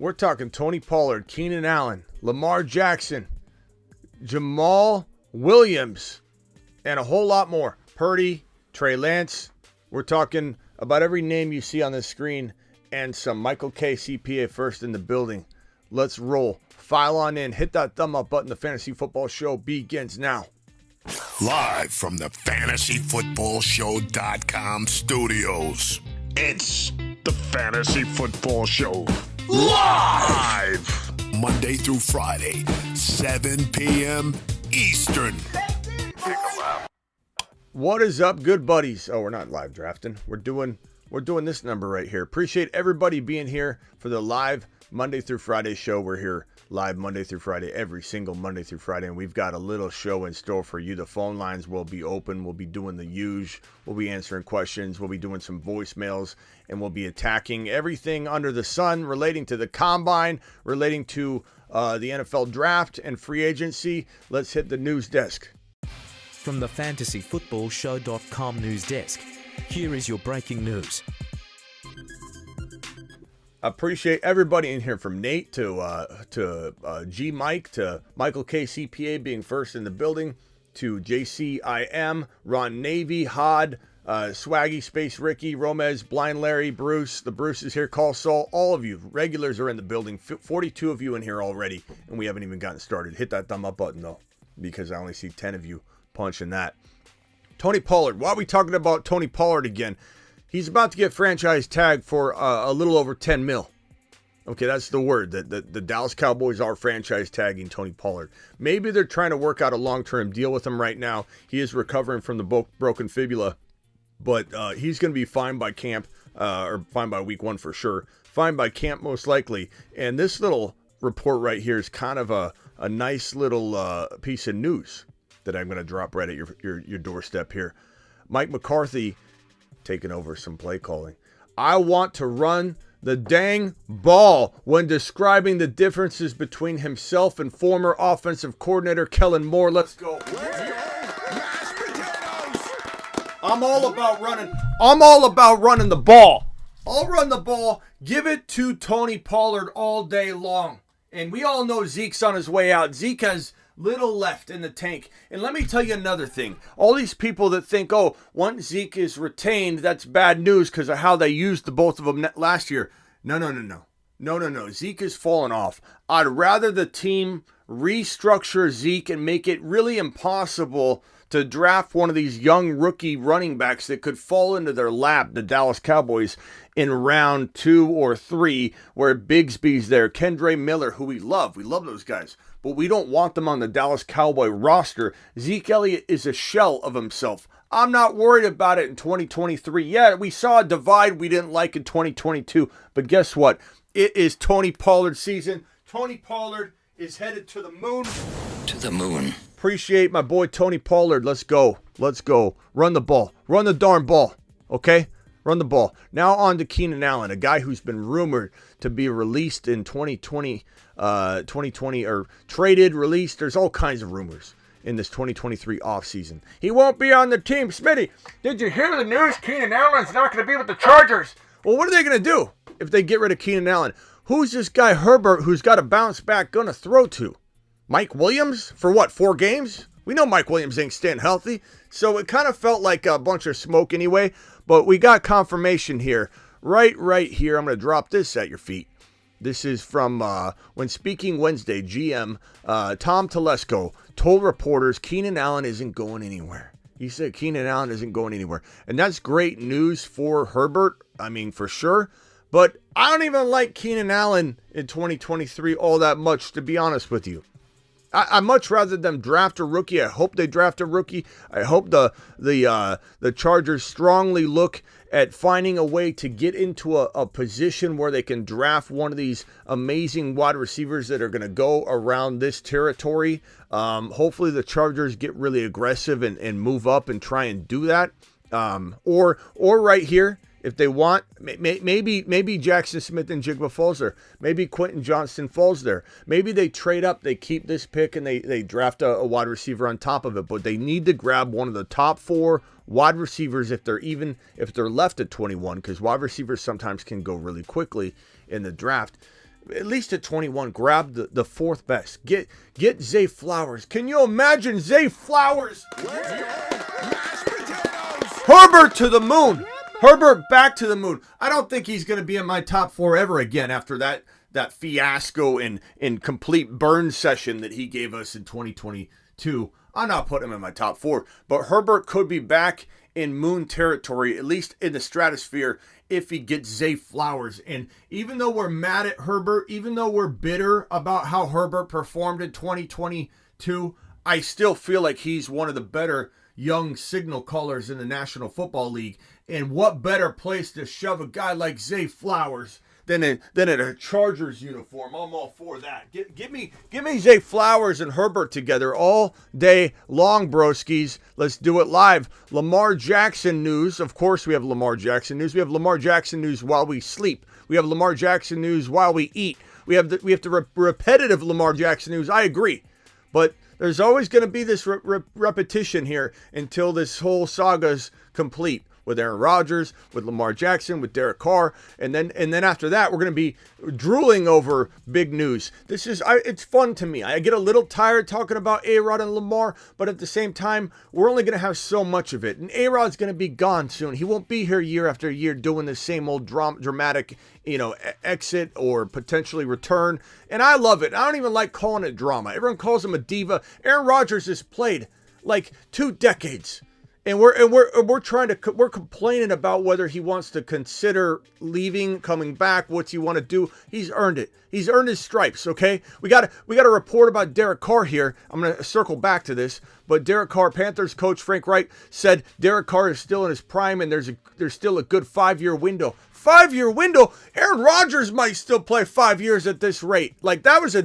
We're talking Tony Pollard, Keenan Allen, Lamar Jackson, Jamal Williams, and a whole lot more. Purdy, Trey Lance. We're talking about every name you see on the screen and some. Michael K. CPA first in the building. Let's roll. File on in. Hit that thumb up button. The Fantasy Football Show begins now. Live from the FantasyFootballShow.com studios. It's the Fantasy Football Show. Live! Monday through Friday, 7 p.m. Eastern. What is up, good buddies? Oh, we're not live drafting. We're doing this number right here. Appreciate everybody being here for the live Monday through Friday show. We're here live Monday through Friday, every single Monday through Friday, and we've got a little show in store for you. The phone lines will be open. We'll be doing the usual. We'll be answering questions. We'll be doing some voicemails, and we'll be attacking everything under the sun relating to the combine, relating to the NFL draft and free agency. Let's hit the news desk. From the FantasyFootballShow.com news desk, here is your breaking news. Appreciate everybody in here, from Nate to G Mike to Michael K CPA being first in the building, to JCIM, Ron Navy, Hod, Swaggy, Space Ricky, Romez, Blind Larry, Bruce. The Bruce is here. Call Saul. All of you regulars are in the building. 42 of you in here already, and we haven't even gotten started. Hit that thumb up button though, because I only see 10 of you punching that. Tony Pollard. Why are we talking about Tony Pollard again? He's about to get franchise tagged for a little over 10 mil. Okay, that's the word. The Dallas Cowboys are franchise tagging Tony Pollard. Maybe they're trying to work out a long-term deal with him right now. He is recovering from the broken fibula, but he's going to be fine by camp, or fine by week one for sure. Fine by camp most likely. And this little report right here is kind of a nice little piece of news that I'm going to drop right at your doorstep here. Mike McCarthy taking over some play calling. I want to run the dang ball when describing the differences between himself and former offensive coordinator Kellen Moore. Let's go. I'm all about running the ball. I'll run the ball. Give it to Tony Pollard all day long. And we all know Zeke's on his way out. Zeke has little left in the tank. And let me tell you another thing. All these people that think, oh, once Zeke is retained, that's bad news because of how they used the both of them last year. No. Zeke has fallen off. I'd rather the team restructure Zeke and make it really impossible to draft one of these young rookie running backs that could fall into their lap, the Dallas Cowboys, in round 2 or 3, where Bigsby's there, Kendre Miller, who we love those guys, but we don't want them on the Dallas Cowboy roster. Zeke Elliott is a shell of himself. I'm not worried about it in 2023. Yeah, we saw a divide we didn't like in 2022, but guess what? It is Tony Pollard season. Tony Pollard is headed to the moon. To the moon. Appreciate my boy Tony Pollard. Let's go. Run the ball. Run the darn ball. Okay? Run the ball. Now on to Keenan Allen, a guy who's been rumored to be released in 2020 or traded, released. There's all kinds of rumors in this 2023 offseason. He won't be on the team. Smitty, did you hear the news? Keenan Allen's not going to be with the Chargers. Well, what are they going to do if they get rid of Keenan Allen? Who's this guy Herbert who's got a bounce back going to throw to? Mike Williams for what, 4 games? We know Mike Williams ain't staying healthy, so it kind of felt like a bunch of smoke anyway, but we got confirmation here. Right here, I'm going to drop this at your feet. This is from when speaking Wednesday, GM Tom Telesco told reporters Keenan Allen isn't going anywhere. He said Keenan Allen isn't going anywhere, and that's great news for Herbert, I mean, for sure, but I don't even like Keenan Allen in 2023 all that much, to be honest with you. I'd much rather them draft a rookie. I hope they draft a rookie. I hope the Chargers strongly look at finding a way to get into a position where they can draft one of these amazing wide receivers that are going to go around this territory. Hopefully the Chargers get really aggressive and move up and try and do that. Or right here, if they want, maybe Jackson Smith and Jigba falls there. Maybe Quentin Johnston falls there. Maybe they trade up, they keep this pick, and they draft a wide receiver on top of it. But they need to grab one of the top 4 wide receivers if they're left at 21, because wide receivers sometimes can go really quickly in the draft. at least at 21, grab the fourth best. Get Zay Flowers. Can you imagine Zay Flowers? Herbert to the moon. Herbert back to the moon. I don't think he's going to be in my top 4 ever again after that fiasco and complete burn session that he gave us in 2022. I'm not putting him in my top 4, but Herbert could be back in moon territory, at least in the stratosphere, if he gets Zay Flowers. And even though we're mad at Herbert, even though we're bitter about how Herbert performed in 2022, I still feel like he's one of the better young signal callers in the National Football League. And what better place to shove a guy like Zay Flowers than in a Chargers uniform? I'm all for that. Give me Zay Flowers and Herbert together all day long, broskies. Let's do it live. Lamar Jackson news. Of course, we have Lamar Jackson news. We have Lamar Jackson news while we sleep. We have Lamar Jackson news while we eat. We have the repetitive Lamar Jackson news. I agree, but there's always going to be this repetition here until this whole saga's complete. With Aaron Rodgers, with Lamar Jackson, with Derek Carr, and then after that, we're going to be drooling over big news. It's fun to me. I get a little tired talking about A-Rod and Lamar, but at the same time, we're only going to have so much of it. And A-Rod's going to be gone soon. He won't be here year after year doing the same old dramatic, exit or potentially return. And I love it. I don't even like calling it drama. Everyone calls him a diva. Aaron Rodgers has played like 2 decades. And we're complaining about whether he wants to consider leaving, coming back. What's he want to do? He's earned it. He's earned his stripes. Okay, we got a report about Derek Carr here. I'm gonna circle back to this, but Derek Carr, Panthers coach Frank Reich said Derek Carr is still in his prime, and there's still a good 5-year window. 5-year window. Aaron Rodgers might still play 5 years at this rate. Like that was a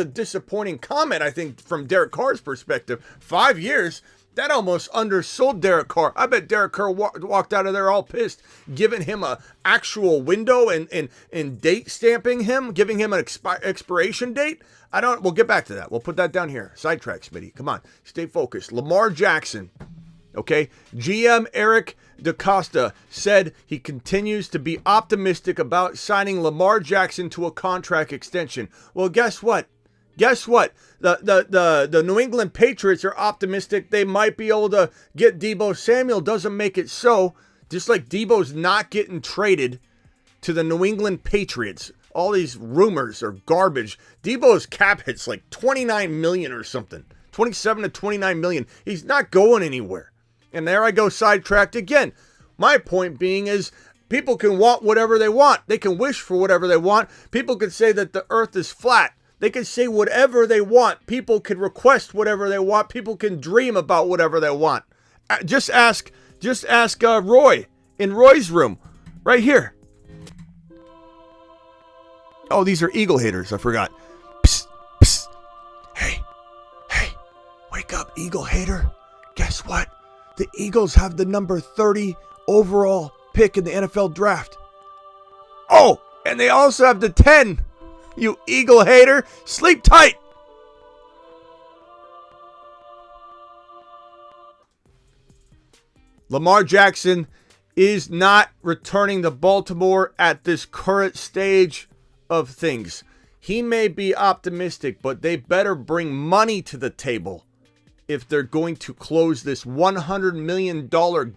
disappointing comment, I think, from Derek Carr's perspective. 5 years. That almost undersold Derek Carr. I bet Derek Carr walked out of there all pissed, giving him an actual window and date stamping him, giving him an expiration date. We'll get back to that. We'll put that down here. Sidetrack, Smitty. Come on. Stay focused. Lamar Jackson. Okay. GM Eric DaCosta said he continues to be optimistic about signing Lamar Jackson to a contract extension. Well, guess what? The New England Patriots are optimistic they might be able to get Deebo Samuel. Doesn't make it so. Just like Deebo's not getting traded to the New England Patriots. All these rumors are garbage. Deebo's cap hit's like $29 million or something. 27 to 29 million. He's not going anywhere. And there I go sidetracked again. My point being is people can want whatever they want. They can wish for whatever they want. People can say that the earth is flat. They can say whatever they want. People can request whatever they want. People can dream about whatever they want. Just ask Roy in Roy's room right here. Oh, these are Eagle haters. I forgot. Psst, psst. Hey, wake up, Eagle hater. Guess what? The Eagles have the number 30 overall pick in the NFL draft. Oh, and they also have the 10. You Eagle hater, sleep tight. Lamar Jackson is not returning to Baltimore at this current stage of things. He may be optimistic, but they better bring money to the table if they're going to close this $100 million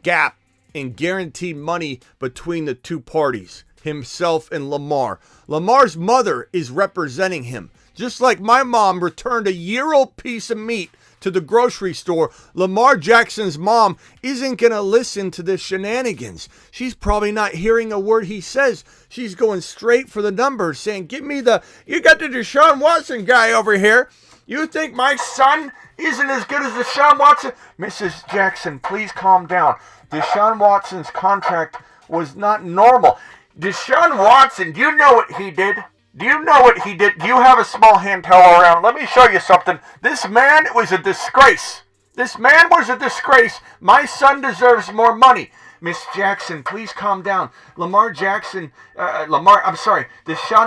gap in guaranteed money between the two parties. Himself and Lamar. Lamar's mother is representing him. Just like my mom returned a year-old piece of meat to the grocery store, Lamar Jackson's mom isn't going to listen to the shenanigans. She's probably not hearing a word he says. She's going straight for the numbers, saying, you got the Deshaun Watson guy over here. You think my son isn't as good as Deshaun Watson? Mrs. Jackson, please calm down. Deshaun Watson's contract was not normal. Deshaun Watson, do you know what he did? Do you have a small hand towel around? Let me show you something. This man was a disgrace. My son deserves more money. Miss Jackson, please calm down. Deshaun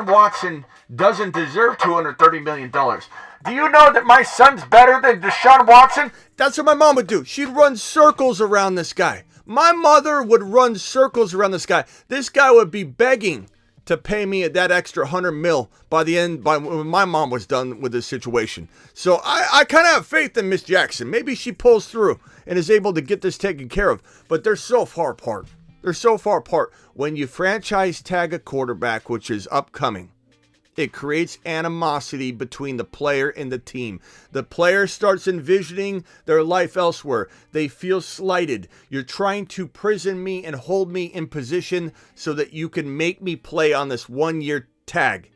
Watson doesn't deserve $230 million. Do you know that my son's better than Deshaun Watson? That's what my mom would do. She'd run circles around this guy. My mother would run circles around this guy. This guy would be begging to pay me that extra $100 million by when my mom was done with this situation. So I kind of have faith in Miss Jackson. Maybe she pulls through and is able to get this taken care of. But they're so far apart. They're so far apart. When you franchise tag a quarterback, which is upcoming, it creates animosity between the player and the team. The player starts envisioning their life elsewhere. They feel slighted. You're trying to prison me and hold me in position so that you can make me play on this 1-year tag.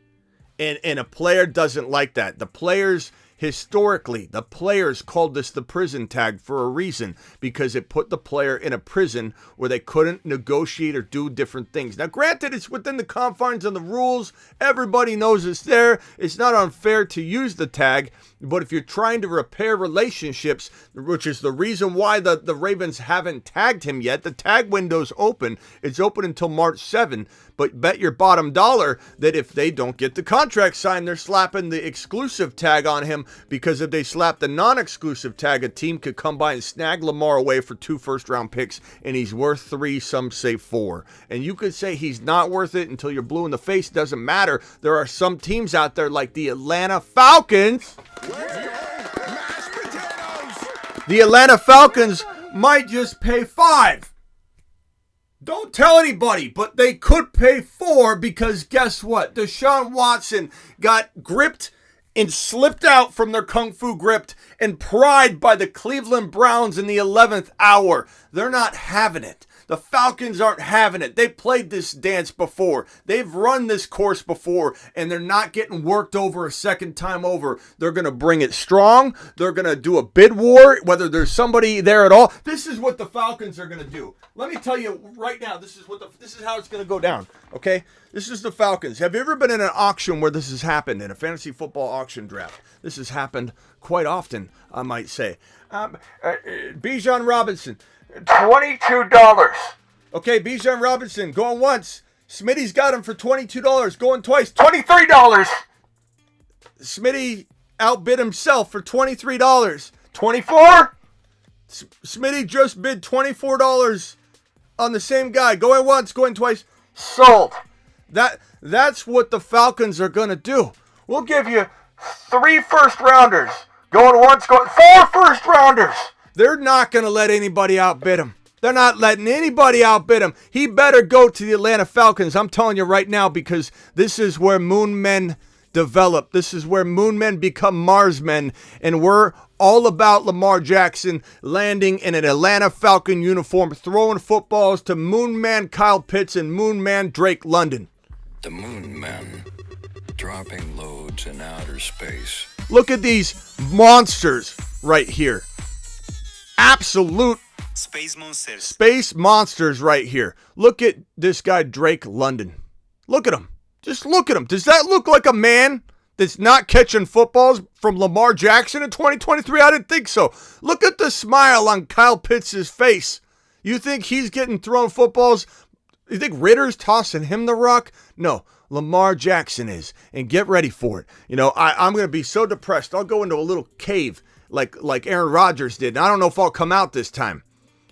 And a player doesn't like that. The players, historically, the players called this the prison tag for a reason, because it put the player in a prison where they couldn't negotiate or do different things. Now, granted, it's within the confines of the rules. Everybody knows it's there. It's not unfair to use the tag, but if you're trying to repair relationships, which is the reason why the Ravens haven't tagged him yet, the tag window's open. It's open until March 7, but bet your bottom dollar that if they don't get the contract signed, they're slapping the exclusive tag on him, because if they slap the non-exclusive tag, a team could come by and snag Lamar away for 2 first-round picks, and he's worth 3, some say 4. And you could say he's not worth it until you're blue in the face. Doesn't matter. There are some teams out there like the Atlanta Falcons. The Atlanta Falcons might just pay 5. Don't tell anybody, but they could pay 4, because guess what? Deshaun Watson got gripped and slipped out from their kung fu grip and pried by the Cleveland Browns in the 11th hour. They're not having it. The Falcons aren't having it. They played this dance before. They've run this course before, and they're not getting worked over a second time over. They're going to bring it strong. They're going to do a bid war, whether there's somebody there at all. This is what the Falcons are going to do. Let me tell you right now, this is how it's going to go down, okay? This is the Falcons. Have you ever been in an auction where this has happened, in a fantasy football auction draft? This has happened quite often, I might say. Bijan Robinson, $22. Okay, Bijan Robinson going once. Smitty's got him for $22. Going twice, $23. Smitty outbid himself for $23. $24? Smitty just bid $24 on the same guy. Going once, going twice. Sold. That's what the Falcons are going to do. We'll give you 3 first-rounders. Going once, going 4 first-rounders. They're not going to let anybody outbid him. They're not letting anybody outbid him. He better go to the Atlanta Falcons. I'm telling you right now, because this is where moon men develop. This is where moon men become Mars men. And we're all about Lamar Jackson landing in an Atlanta Falcon uniform, throwing footballs to moon man Kyle Pitts and moon man Drake London. The moon men dropping loads in outer space. Look at these monsters right here. Absolute space monsters. Space monsters right here. Look at this guy, Drake London. Look at him. Just look at him. Does that look like a man that's not catching footballs from Lamar Jackson in 2023? I didn't think so. Look at the smile on Kyle Pitts' face. You think he's getting thrown footballs? You think Ritter's tossing him the rock? No, Lamar Jackson is. And get ready for it. You know, I'm going to be so depressed. I'll go into a little cave like Aaron Rodgers did. And I don't know if I'll come out this time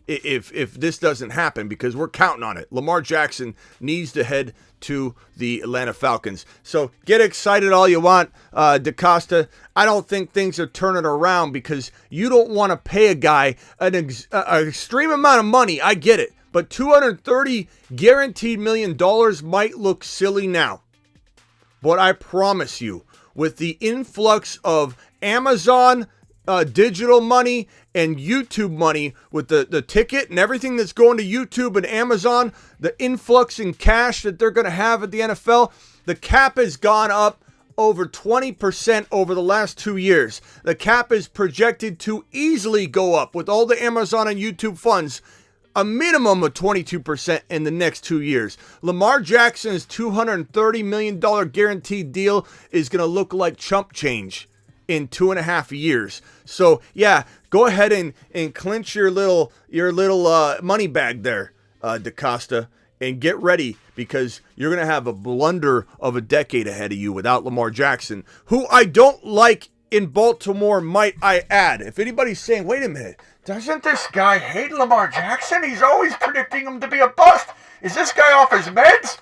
if this doesn't happen, because we're counting on it. Lamar Jackson needs to head to the Atlanta Falcons. So get excited all you want, DaCosta. I don't think things are turning around, because you don't want to pay a guy an extreme amount of money. I get it. But $230 guaranteed million might look silly now. But I promise you, with the influx of Amazon digital money and YouTube money, with the ticket and everything that's going to YouTube and Amazon, the influx in cash that they're going to have at the NFL, the cap has gone up over 20% over the last 2 years. The cap is projected to easily go up, with all the Amazon and YouTube funds, a minimum of 22% in the next 2 years. Lamar Jackson's $230 million guaranteed deal is going to look like chump change in 2.5 years. So yeah, go ahead and clinch your little money bag there, DaCosta, and get ready, because you're going to have a blunder of a decade ahead of you without Lamar Jackson, who I don't like in Baltimore, might I add. If anybody's saying, wait a minute, doesn't this guy hate Lamar Jackson? He's always predicting him to be a bust. Is this guy off his meds?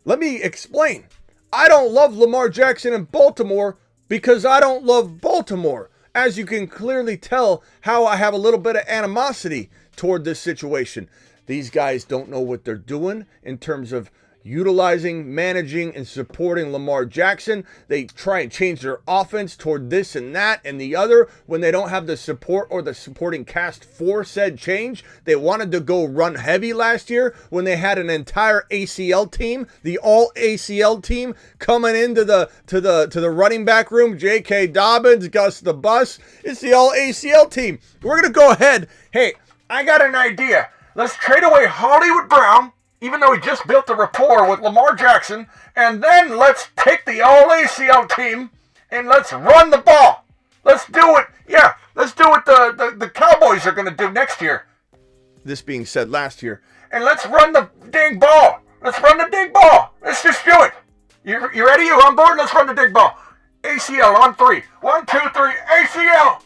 Let me explain. I don't love Lamar Jackson in Baltimore because I don't love Baltimore. As you can clearly tell how I have a little bit of animosity toward this situation. These guys don't know what they're doing in terms of utilizing, managing, and supporting Lamar Jackson. They try and change their offense toward this and that and the other when they don't have the support or the supporting cast for said change. They wanted to go run heavy last year when they had an entire ACL team, the all ACL team coming into the running back room. J.K. Dobbins, Gus the Bus. It's the all ACL team. We're going to go ahead. Hey, I got an idea. Let's trade away Hollywood Brown, even though he just built a rapport with Lamar Jackson, and then let's take the all-ACL team and let's run the ball. Let's do it. Yeah, let's do what the Cowboys are going to do next year. This being said last year. And let's run the dang ball. Let's run the dang ball. Let's just do it. You ready? You on board? Let's run the dang ball. ACL on 3. 1, 2, 3, ACL.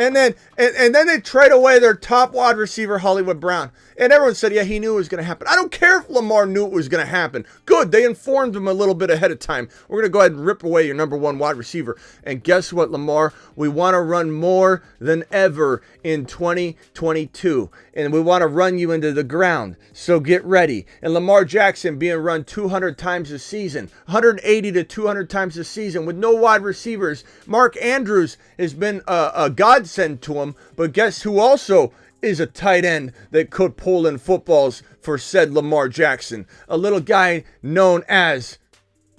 And then they trade away their top wide receiver, Hollywood Brown. And everyone said, yeah, he knew it was going to happen. I don't care if Lamar knew it was going to happen. Good, they informed him a little bit ahead of time. We're going to go ahead and rip away your number one wide receiver. And guess what, Lamar? We want to run more than ever in 2022. And we want to run you into the ground. So get ready. And Lamar Jackson being run 200 times a season, 180 to 200 times a season with no wide receivers. Mark Andrews has been a godsend to him. But guess who also is a tight end that could pull in footballs for said Lamar Jackson? A little guy known as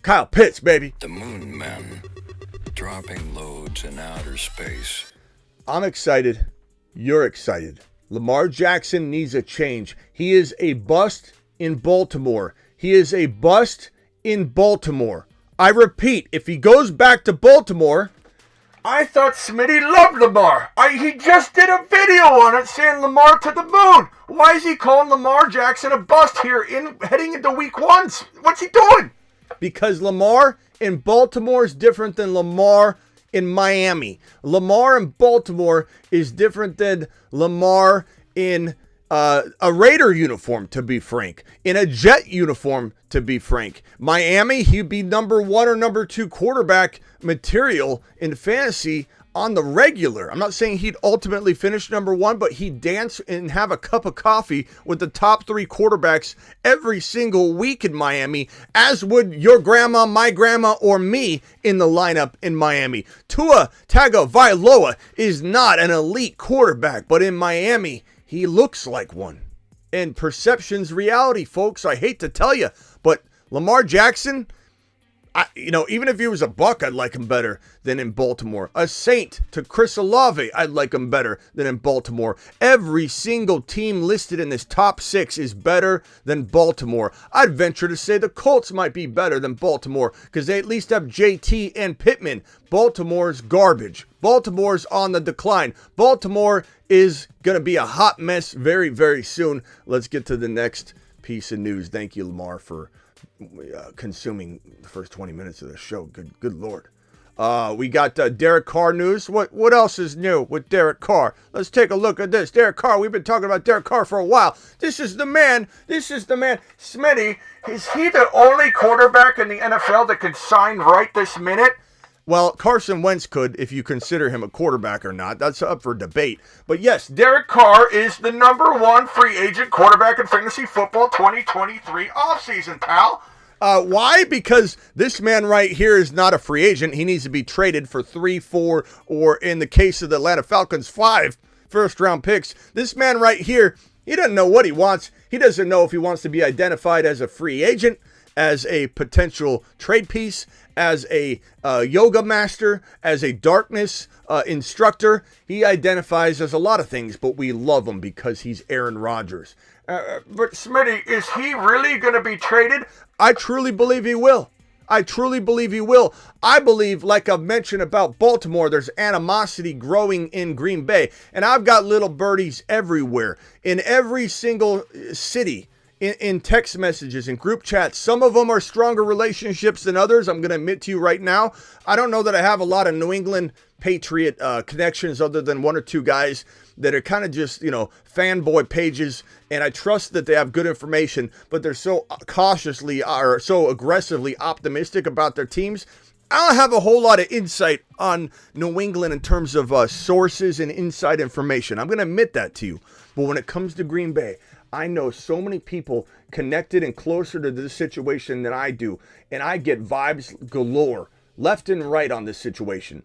Kyle Pitts, baby. The moon men dropping loads in outer space. I'm excited. You're excited. Lamar Jackson needs a change. He is a bust in Baltimore. He is a bust in Baltimore. I repeat, if he goes back to Baltimore, I thought Smitty loved Lamar. He just did a video on it saying Lamar to the moon. Why is he calling Lamar Jackson a bust here heading into week 1? What's he doing? Because Lamar in Baltimore is different than Lamar in Miami. Lamar in Baltimore is different than Lamar in a Raider uniform, to be frank. In a Jet uniform, to be frank. Miami, he'd be number 1 or number 2 quarterback material in fantasy on the regular. I'm not saying he'd ultimately finish number 1, but he'd dance and have a cup of coffee with the top 3 quarterbacks every single week in Miami, as would your grandma, my grandma, or me in the lineup in Miami. Tua Tagovailoa is not an elite quarterback, but in Miami, he looks like one. And perception's reality, folks. I hate to tell you, but Lamar Jackson, even if he was a Buck, I'd like him better than in Baltimore. A Saint to Chris Olave, I'd like him better than in Baltimore. Every single team listed in this top 6 is better than Baltimore. I'd venture to say the Colts might be better than Baltimore because they at least have JT and Pittman. Baltimore's garbage. Baltimore's on the decline. Baltimore is going to be a hot mess very, very soon. Let's get to the next piece of news. Thank you, Lamar, for consuming the first 20 minutes of the show. Good Lord. We got Derek Carr news. What else is new with Derek Carr? Let's take a look at this. Derek Carr, we've been talking about Derek Carr for a while. This is the man. Smitty, is he the only quarterback in the NFL that can sign right this minute? Well, Carson Wentz could, if you consider him a quarterback or not. That's up for debate. But yes, Derek Carr is the number 1 free agent quarterback in fantasy football 2023 offseason, pal. Why? Because this man right here is not a free agent. He needs to be traded for 3, 4, or in the case of the Atlanta Falcons, 5 first-round picks. This man right here, he doesn't know what he wants. He doesn't know if he wants to be identified as a free agent, as a potential trade piece, as a yoga master, as a darkness instructor. He identifies as a lot of things, but we love him because he's Aaron Rodgers. But Smitty, is he really going to be traded? I truly believe he will. I believe, like I've mentioned about Baltimore, there's animosity growing in Green Bay. And I've got little birdies everywhere. In every single city in text messages and group chats. Some of them are stronger relationships than others. I'm going to admit to you right now, I don't know that I have a lot of New England Patriot connections other than one or two guys that are kind of just, fanboy pages. And I trust that they have good information, but they're so cautiously or so aggressively optimistic about their teams. I don't have a whole lot of insight on New England in terms of sources and inside information. I'm going to admit that to you. But when it comes to Green Bay, I know so many people connected and closer to this situation than I do, and I get vibes galore, left and right on this situation.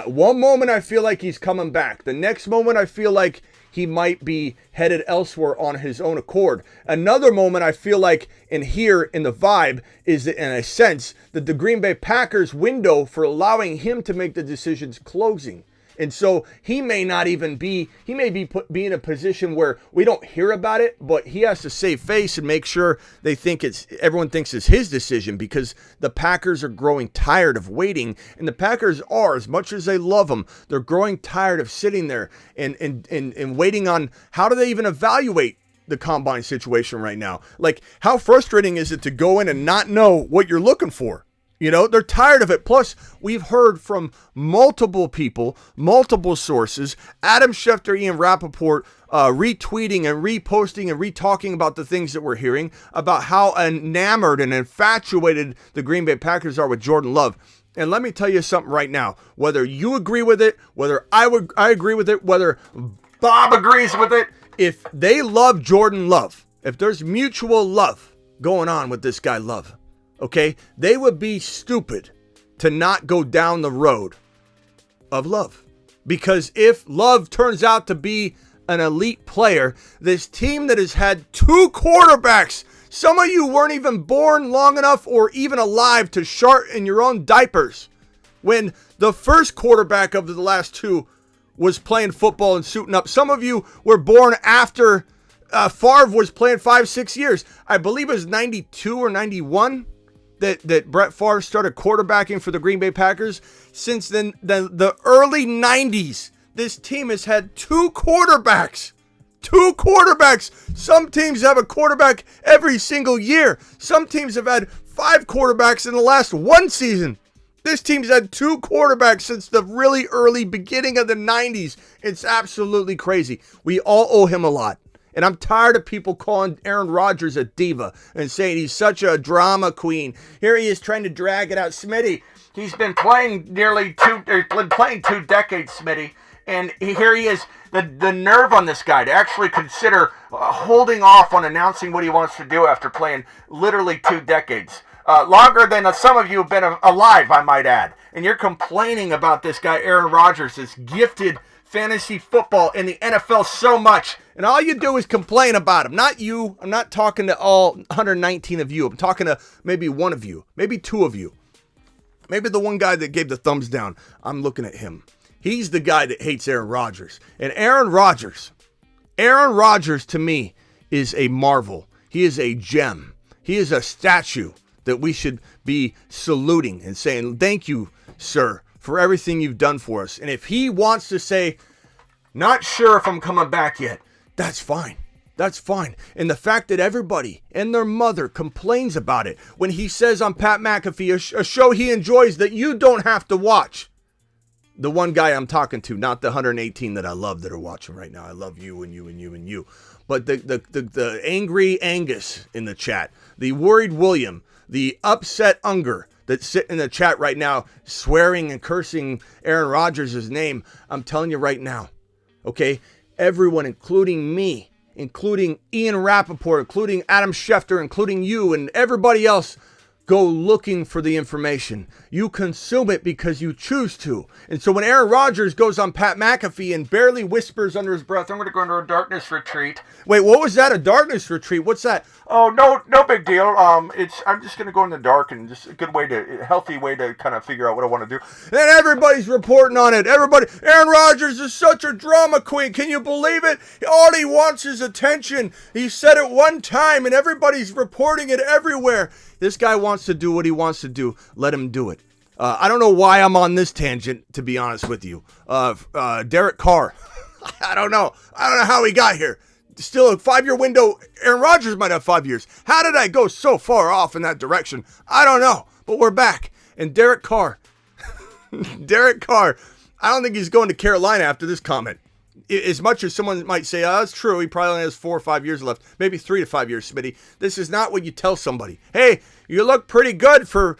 One moment I feel like he's coming back. The next moment I feel like he might be headed elsewhere on his own accord. Another moment I feel like in the vibe is in a sense that the Green Bay Packers window for allowing him to make the decisions closing. And so he may not even be, he may be be in a position where we don't hear about it, but he has to save face and make sure everyone thinks it's his decision, because the Packers are growing tired of waiting. And the Packers are, as much as they love him, they're growing tired of sitting there and waiting on how do they even evaluate the combine situation right now. Like, how frustrating is it to go in and not know what you're looking for? They're tired of it. Plus, we've heard from multiple people, multiple sources, Adam Schefter, Ian Rappaport, retweeting and reposting and retalking about the things that we're hearing about how enamored and infatuated the Green Bay Packers are with Jordan Love. And let me tell you something right now, whether you agree with it, whether I agree with it, whether Bob agrees with it, if they love Jordan Love, if there's mutual love going on with this guy Love, okay, they would be stupid to not go down the road of Love. Because if Love turns out to be an elite player, this team that has had two quarterbacks, some of you weren't even born long enough or even alive to shart in your own diapers when the first quarterback of the last two was playing football and suiting up. Some of you were born after Favre was playing 5-6 years. I believe it was 92 or 91. That Brett Favre started quarterbacking for the Green Bay Packers. Since then, the early 90s, this team has had two quarterbacks. Two quarterbacks. Some teams have a quarterback every single year. Some teams have had 5 quarterbacks in the last one season. This team's had 2 quarterbacks since the really early beginning of the 90s. It's absolutely crazy. We all owe him a lot. And I'm tired of people calling Aaron Rodgers a diva and saying he's such a drama queen. Here he is trying to drag it out. Smitty, he's been playing playing 2 decades, Smitty. And here he is, the nerve on this guy to actually consider holding off on announcing what he wants to do after playing literally 2 decades. Longer than some of you have been alive, I might add. And you're complaining about this guy, Aaron Rodgers, this gifted fantasy football in the NFL so much, and all you do is complain about him. Not you. I'm not talking to all 119 of you. I'm talking to maybe one of you, maybe 2 of you, maybe the one guy that gave the thumbs down. I'm looking at him. He's the guy that hates Aaron Rodgers. And Aaron Rodgers to me is a marvel. He is a gem. He is a statue that we should be saluting and saying, thank you, sir, for everything you've done for us. And if he wants to say, not sure if I'm coming back yet, that's fine. That's fine. And the fact that everybody and their mother complains about it when he says on Pat McAfee, a show he enjoys that you don't have to watch. The one guy I'm talking to, not the 118 that I love that are watching right now. I love you and you and you and you. But the angry Angus in the chat, the worried William, the upset Unger that sit in the chat right now swearing and cursing Aaron Rodgers' name. I'm telling you right now, okay, everyone, including me, including Ian Rappaport, including Adam Schefter, including you and everybody else, go looking for the information. You consume it because you choose to. And so when Aaron Rodgers goes on Pat McAfee and barely whispers under his breath, I'm going to go into a darkness retreat. Wait, what was that? A darkness retreat? What's that? Oh, no big deal. I'm just going to go in the dark, and just a healthy way to kind of figure out what I want to do. And everybody's reporting on it. Everybody, Aaron Rodgers is such a drama queen. Can you believe it? All he wants is attention. He said it one time, and everybody's reporting it everywhere. This guy wants to do what he wants to do. Let him do it. I don't know why I'm on this tangent, to be honest with you. Derek Carr. I don't know how he got here. still a 5-year window. Aaron Rodgers might have 5 years. How did I go so far off in that direction? I don't know, but we're back. And Derek Carr, I don't think he's going to Carolina after this comment. As much as someone might say, oh, that's true, he probably only has 4 or 5 years left, maybe 3 to 5 years, Smitty. This is not what you tell somebody. Hey, you look pretty good for,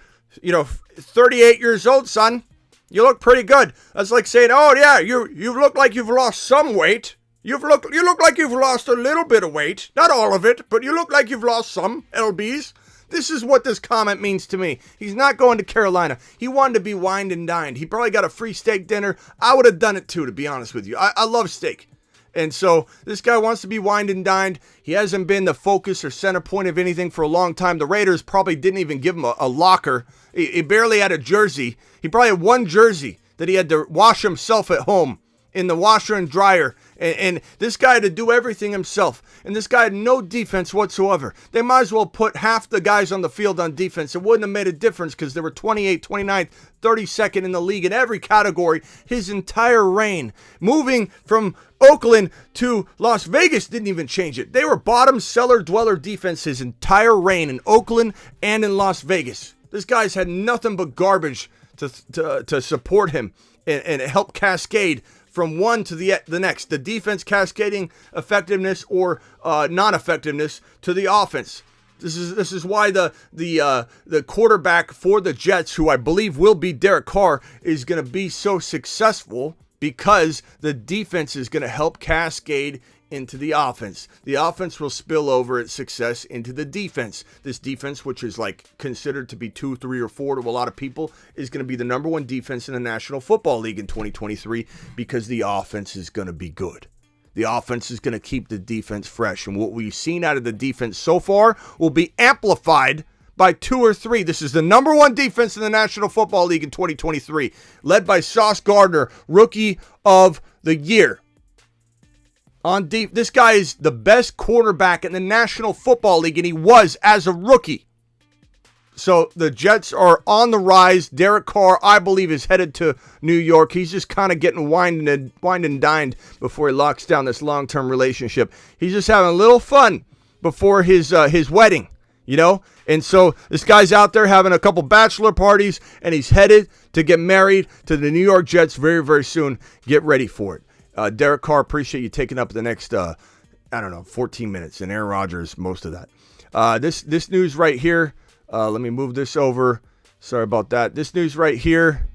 38 years old, son. You look pretty good. That's like saying, oh, yeah, you look like you've lost some weight. You look like you've lost a little bit of weight. Not all of it, but you look like you've lost some, LBs. This is what this comment means to me. He's not going to Carolina. He wanted to be wined and dined. He probably got a free steak dinner. I would have done it too, to be honest with you. I love steak. And so this guy wants to be wined and dined. He hasn't been the focus or center point of anything for a long time. The Raiders probably didn't even give him a locker. He barely had a jersey. He probably had one jersey that he had to wash himself at home in the washer and dryer. And this guy had to do everything himself. And this guy had no defense whatsoever. They might as well put half the guys on the field on defense. It wouldn't have made a difference because they were 28th, 29th, 32nd in the league in every category his entire reign. Moving from Oakland to Las Vegas didn't even change it. They were bottom cellar dweller defense his entire reign in Oakland and in Las Vegas. This guy's had nothing but garbage to support him and help cascade from one to the next. The defense cascading effectiveness or non-effectiveness to the offense. This is why the quarterback for the Jets, who I believe will be Derek Carr, is going to be so successful because the defense is going to help cascade into the offense. The offense will spill over its success into the defense. This defense, which is like considered to be 2, 3, or 4 to a lot of people, is going to be the number 1 defense in the National Football League in 2023 because the offense is going to be good. The offense is going to keep the defense fresh. And what we've seen out of the defense so far will be amplified by 2 or 3. This is the number 1 defense in the National Football League in 2023, led by Sauce Gardner, Rookie of the Year. On deep, this guy is the best quarterback in the National Football League, and he was as a rookie. So the Jets are on the rise. Derek Carr, I believe, is headed to New York. He's just kind of getting wined and dined before he locks down this long-term relationship. He's just having a little fun before his wedding, And so this guy's out there having a couple bachelor parties, and he's headed to get married to the New York Jets very, very soon. Get ready for it. Derek Carr, appreciate you taking up the next, 14 minutes, and Aaron Rodgers, most of that. This news right here, let me move this over. Sorry about that. This news right here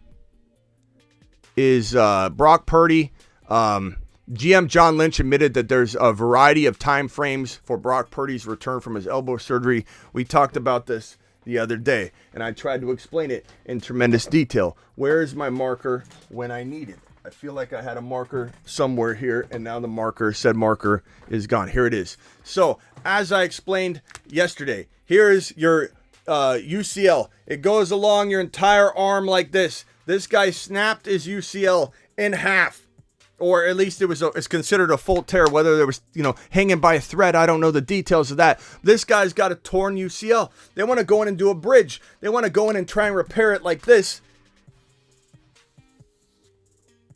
is Brock Purdy. GM John Lynch admitted that there's a variety of time frames for Brock Purdy's return from his elbow surgery. We talked about this the other day, and I tried to explain it in tremendous detail. Where is my marker when I need it? I feel like I had a marker somewhere here, and now the said marker is gone. Here it is. So, as I explained yesterday, here is your UCL. It goes along your entire arm like this. This guy snapped his UCL in half, or at least it's considered a full tear. Whether there was, hanging by a thread, I don't know the details of that. This guy's got a torn UCL. They want to go in and do a bridge. They want to go in and try and repair it like this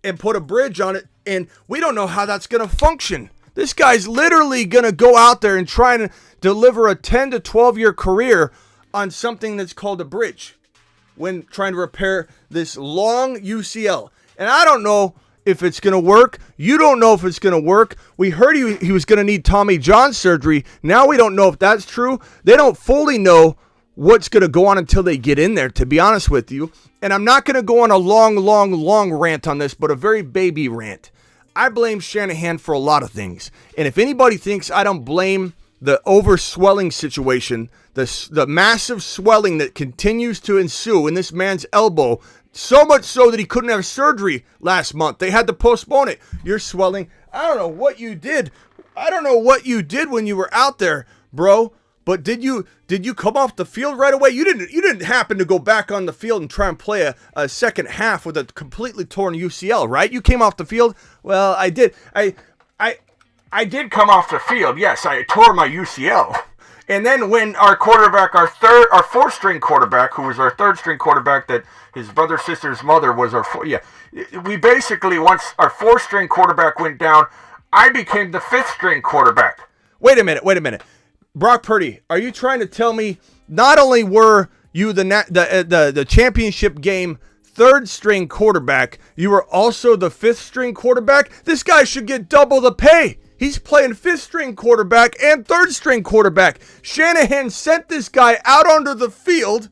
and put a bridge on it, and we don't know how that's going to function. This guy's literally going to go out there and try and deliver a 10 to 12 year career on something that's called a bridge when trying to repair this long UCL. And I don't know if it's going to work. You don't know if it's going to work. We heard he was going to need Tommy John surgery. Now we don't know if that's true. They don't fully know what's going to go on until they get in there, to be honest with you. And I'm not going to go on a long rant on this, but a very baby rant. I blame Shanahan for a lot of things. And if anybody thinks I don't blame the overswelling situation, the massive swelling that continues to ensue in this man's elbow, so much so that he couldn't have surgery last month. They had to postpone it. You're swelling. I don't know what you did. I don't know what you did when you were out there, bro. But did you come off the field right away? You didn't happen to go back on the field and try and play a second half with a completely torn UCL, right? You came off the field. Well, I did. I did come off the field. Yes, I tore my UCL. And then when our quarterback, our fourth string quarterback, who was our third string quarterback, that his brother sister's mother was we basically, once our fourth string quarterback went down, I became the 5th string quarterback. Wait a minute. Brock Purdy, are you trying to tell me not only were you the championship game 3rd string quarterback, you were also the 5th string quarterback? This guy should get double the pay. He's playing 5th string quarterback and 3rd string quarterback. Shanahan sent this guy out onto the field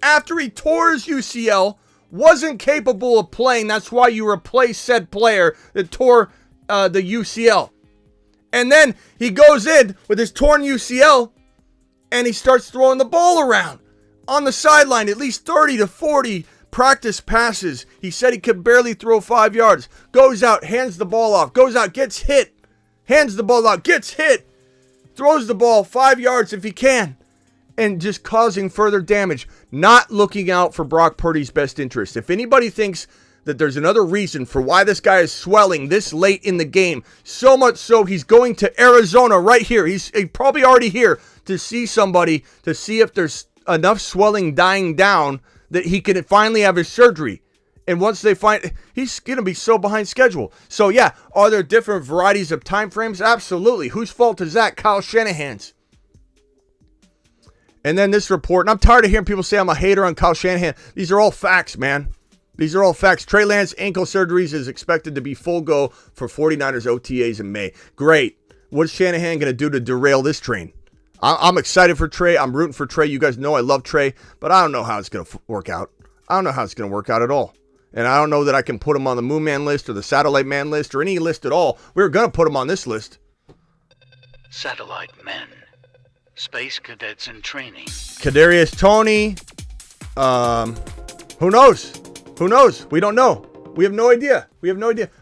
after he tore his UCL, wasn't capable of playing. That's why you replace said player that tore the UCL. And then he goes in with his torn UCL and he starts throwing the ball around on the sideline, at least 30 to 40 practice passes. He said he could barely throw 5 yards. Goes out, hands the ball off, goes out, gets hit, hands the ball out, gets hit, throws the ball 5 yards if he can, and just causing further damage. Not looking out for Brock Purdy's best interest. If anybody thinks that there's another reason for why this guy is swelling this late in the game, so much so he's going to Arizona right here. He's probably already here to see somebody, to see if there's enough swelling dying down that he can finally have his surgery. And once they find, he's going to be so behind schedule. So yeah, are there different varieties of time frames? Absolutely. Whose fault is that? Kyle Shanahan's. And then this report, and I'm tired of hearing people say I'm a hater on Kyle Shanahan. These are all facts, man. These are all facts. Trey Lance ankle surgeries is expected to be full go for 49ers OTAs in May. Great. What's Shanahan going to do to derail this train? I'm excited for Trey. I'm rooting for Trey. You guys know I love Trey, but I don't know how it's going to work out. I don't know how it's going to work out at all. And I don't know that I can put him on the Moon Man list or the Satellite Man list or any list at all. We were going to put him on this list. Satellite Men. Space cadets in training. Kadarius Toney. Who knows? Who knows? We don't know. We have no idea.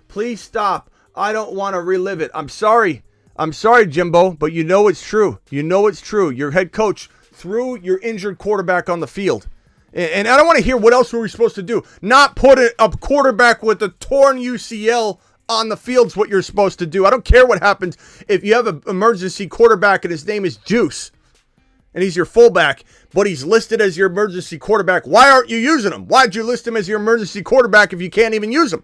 Please stop. I don't want to relive it. I'm sorry, Jimbo, but you know it's true. Your head coach threw your injured quarterback on the field. And I don't want to hear what else were we supposed to do. Not put a quarterback with a torn UCL on the field's what you're supposed to do. I don't care what happens if you have an emergency quarterback and his name is Juice and he's your fullback, but he's listed as your emergency quarterback. Why aren't you using him? Why'd you list him as your emergency quarterback if you can't even use him?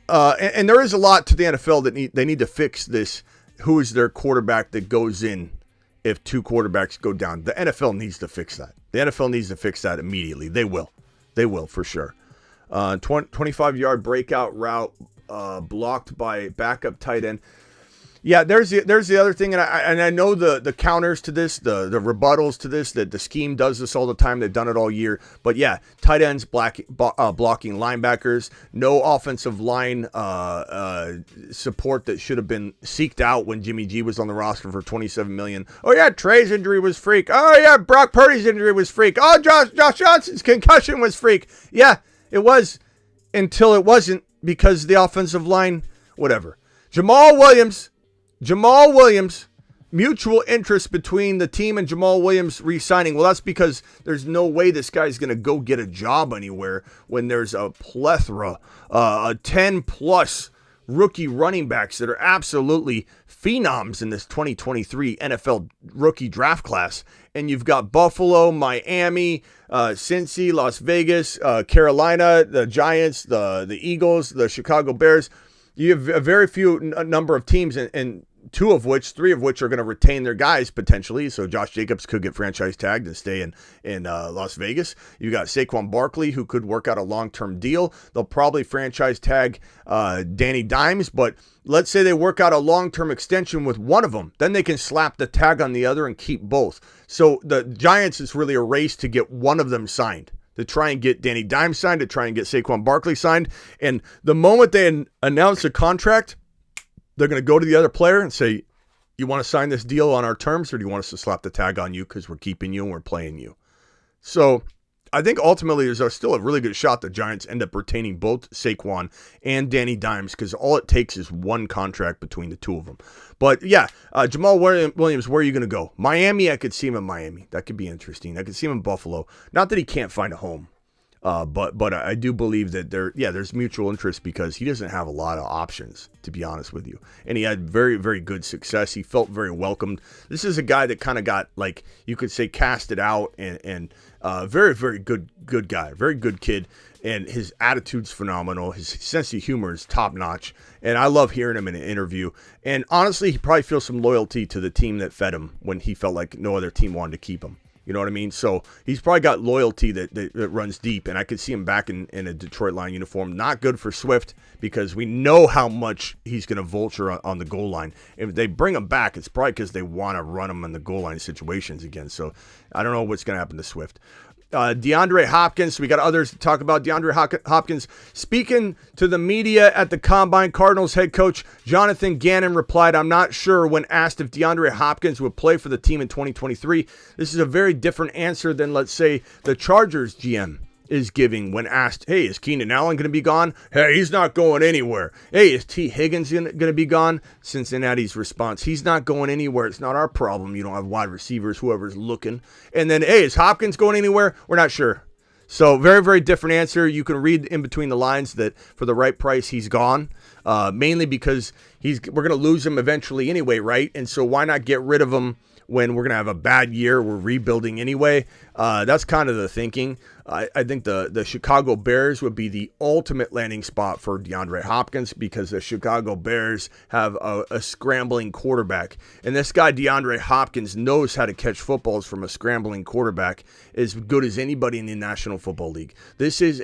And there is a lot to the NFL that they need to fix this. Who is their quarterback that goes in if 2 quarterbacks go down? The NFL needs to fix that. The NFL needs to fix that immediately. They will for sure. 25-yard breakout route blocked by backup tight end. Yeah, there's the other thing, and I know the counters to this, the rebuttals to this, that the scheme does this all the time. They've done it all year. But yeah, tight ends blocking linebackers, no offensive line support that should have been seeked out when Jimmy G was on the roster for $27 million. Oh yeah, Trey's injury was freak. Oh yeah, Brock Purdy's injury was freak. Oh, Josh Johnson's concussion was freak. Yeah, it was until it wasn't, because the offensive line, whatever. Jamal Williams, mutual interest between the team and Jamal Williams re-signing. Well, that's because there's no way this guy's going to go get a job anywhere when there's a plethora, 10-plus rookie running backs that are absolutely phenoms in this 2023 NFL rookie draft class. And you've got Buffalo, Miami, Cincy, Las Vegas, Carolina, the Giants, the Eagles, the Chicago Bears. You have a very few number of teams, and 3 of which are going to retain their guys potentially. So Josh Jacobs could get franchise tagged and stay in Las Vegas. You got Saquon Barkley, who could work out a long-term deal. They'll probably franchise tag Danny Dimes, but let's say they work out a long-term extension with one of them. Then they can slap the tag on the other and keep both. So the Giants is really a race to get one of them signed, to try and get Danny Dimes signed, to try and get Saquon Barkley signed. And the moment they announce a contract, they're going to go to the other player and say, you want to sign this deal on our terms, or do you want us to slap the tag on you because we're keeping you and we're playing you? So I think ultimately there's still a really good shot the Giants end up retaining both Saquon and Danny Dimes, because all it takes is one contract between the 2 of them. But yeah, Jamal Williams, where are you going to go? Miami, I could see him in Miami. That could be interesting. I could see him in Buffalo. Not that he can't find a home. But I do believe that there's mutual interest, because he doesn't have a lot of options, to be honest with you. And he had very, very good success. He felt very welcomed. This is a guy that kind of got, like, you could say, casted out and Very, very good guy. Very good kid. And his attitude's phenomenal. His sense of humor is top notch. And I love hearing him in an interview. And honestly, he probably feels some loyalty to the team that fed him when he felt like no other team wanted to keep him. You know what I mean? So he's probably got loyalty that runs deep. And I could see him back in a Detroit Lion uniform. Not good for Swift because we know how much he's going to vulture on the goal line. If they bring him back, it's probably because they want to run him in the goal line situations again. So I don't know what's going to happen to Swift. DeAndre Hopkins. We got others to talk about. DeAndre Hopkins speaking to the media at the Combine. Cardinals head coach Jonathan Gannon replied, "I'm not sure," when asked if DeAndre Hopkins would play for the team in 2023. This is a very different answer than, let's say, the Chargers GM is giving when asked, hey, is Keenan Allen going to be gone? Hey, he's not going anywhere. Hey, is T. Higgins going to be gone? Cincinnati's response, he's not going anywhere. It's not our problem. You don't have wide receivers, whoever's looking. And then, hey, is Hopkins going anywhere? We're not sure. So very, very different answer. You can read in between the lines that for the right price, he's gone, mainly because we're going to lose him eventually anyway, right? And so why not get rid of him when we're going to have a bad year? We're rebuilding anyway. That's kind of the thinking. I think the Chicago Bears would be the ultimate landing spot for DeAndre Hopkins because the Chicago Bears have a scrambling quarterback. And this guy, DeAndre Hopkins, knows how to catch footballs from a scrambling quarterback as good as anybody in the National Football League. This is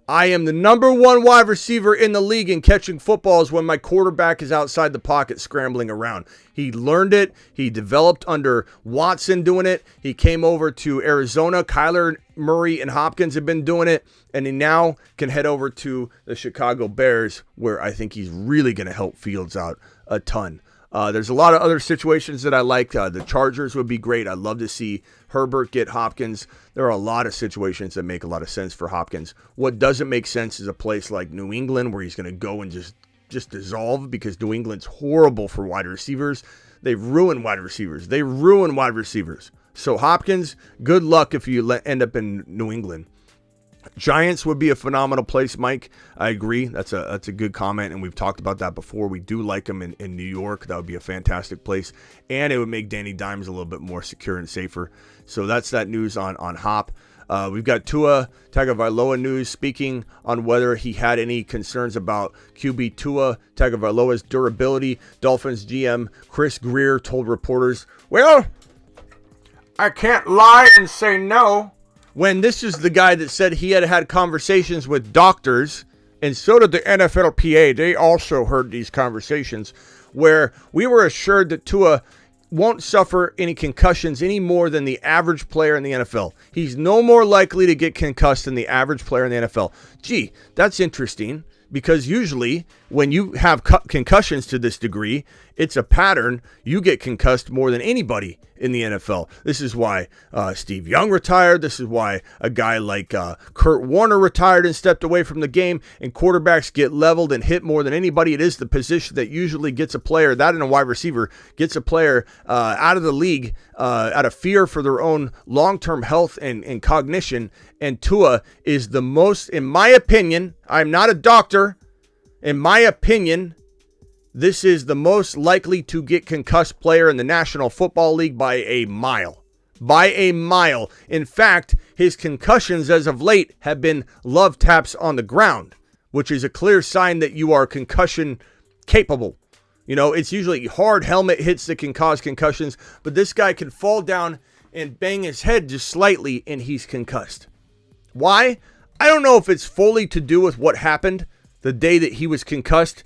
I am the number one wide receiver in the league in catching footballs when my quarterback is outside the pocket scrambling around. He learned it. He developed under Watson doing it. He came over to Arizona. Kyler Murray and Hopkins have been doing it, and he now can head over to the Chicago Bears, where I think he's really going to help Fields out a ton. There's a lot of other situations that I like. The Chargers would be great. I'd love to see Herbert get Hopkins. There are a lot of situations that make a lot of sense for Hopkins. What doesn't make sense is a place like New England where he's going to go and just dissolve because New England's horrible for wide receivers. They've ruined wide receivers. So Hopkins, good luck if you end up in New England. Giants would be a phenomenal place, Mike. I agree. That's a good comment, and we've talked about that before. We do like them in New York. That would be a fantastic place, and it would make Danny Dimes a little bit more secure and safer. So that's that news on Hop. We've got Tua Tagovailoa news speaking on whether he had any concerns about QB Tua Tagovailoa's durability. Dolphins GM Chris Greer told reporters, "Well, I can't lie and say no." When this is the guy that said he had conversations with doctors, and so did the NFLPA. They also heard these conversations where we were assured that Tua won't suffer any concussions any more than the average player in the NFL. He's no more likely to get concussed than the average player in the NFL. Gee, that's interesting. Because usually when you have concussions to this degree, it's a pattern. You get concussed more than anybody in the NFL. This is why Steve Young retired. This is why a guy like Kurt Warner retired and stepped away from the game. And quarterbacks get leveled and hit more than anybody. It is the position that usually gets a player, that and a wide receiver, gets a player out of the league out of fear for their own long-term health and cognition. And Tua is the most, in my opinion, I'm not a doctor, in my opinion, this is the most likely to get concussed player in the National Football League by a mile. By a mile. In fact, his concussions as of late have been love taps on the ground, which is a clear sign that you are concussion capable. You know, it's usually hard helmet hits that can cause concussions, but this guy can fall down and bang his head just slightly and he's concussed. Why? I don't know if it's fully to do with what happened the day that he was concussed,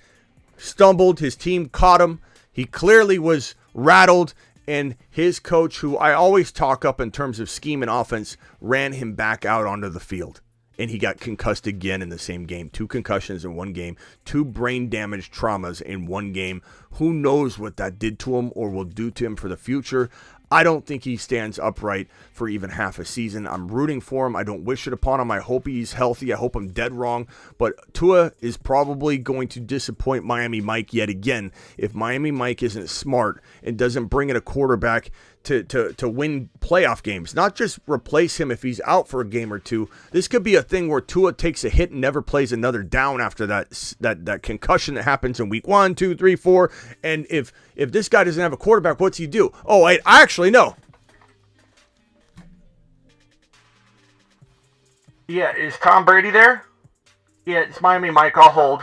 stumbled, his team caught him. He clearly was rattled, and his coach, who I always talk up in terms of scheme and offense, ran him back out onto the field. And he got concussed again in the same game. 2 concussions in one game, 2 brain damage traumas in one game. Who knows what that did to him or will do to him for the future. I don't think he stands upright for even half a season. I'm rooting for him. I don't wish it upon him. I hope he's healthy. I hope I'm dead wrong. But Tua is probably going to disappoint Miami Mike yet again if Miami Mike isn't smart and doesn't bring in a quarterback to win playoff games. Not just replace him if he's out for a game or two. This could be a thing where Tua takes a hit and never plays another down after that concussion that happens in week 1, 2, 3, 4. And if this guy doesn't have a quarterback, what's he do? Oh, I actually know. Yeah, is Tom Brady there? Yeah, it's Miami Mike. I'll hold.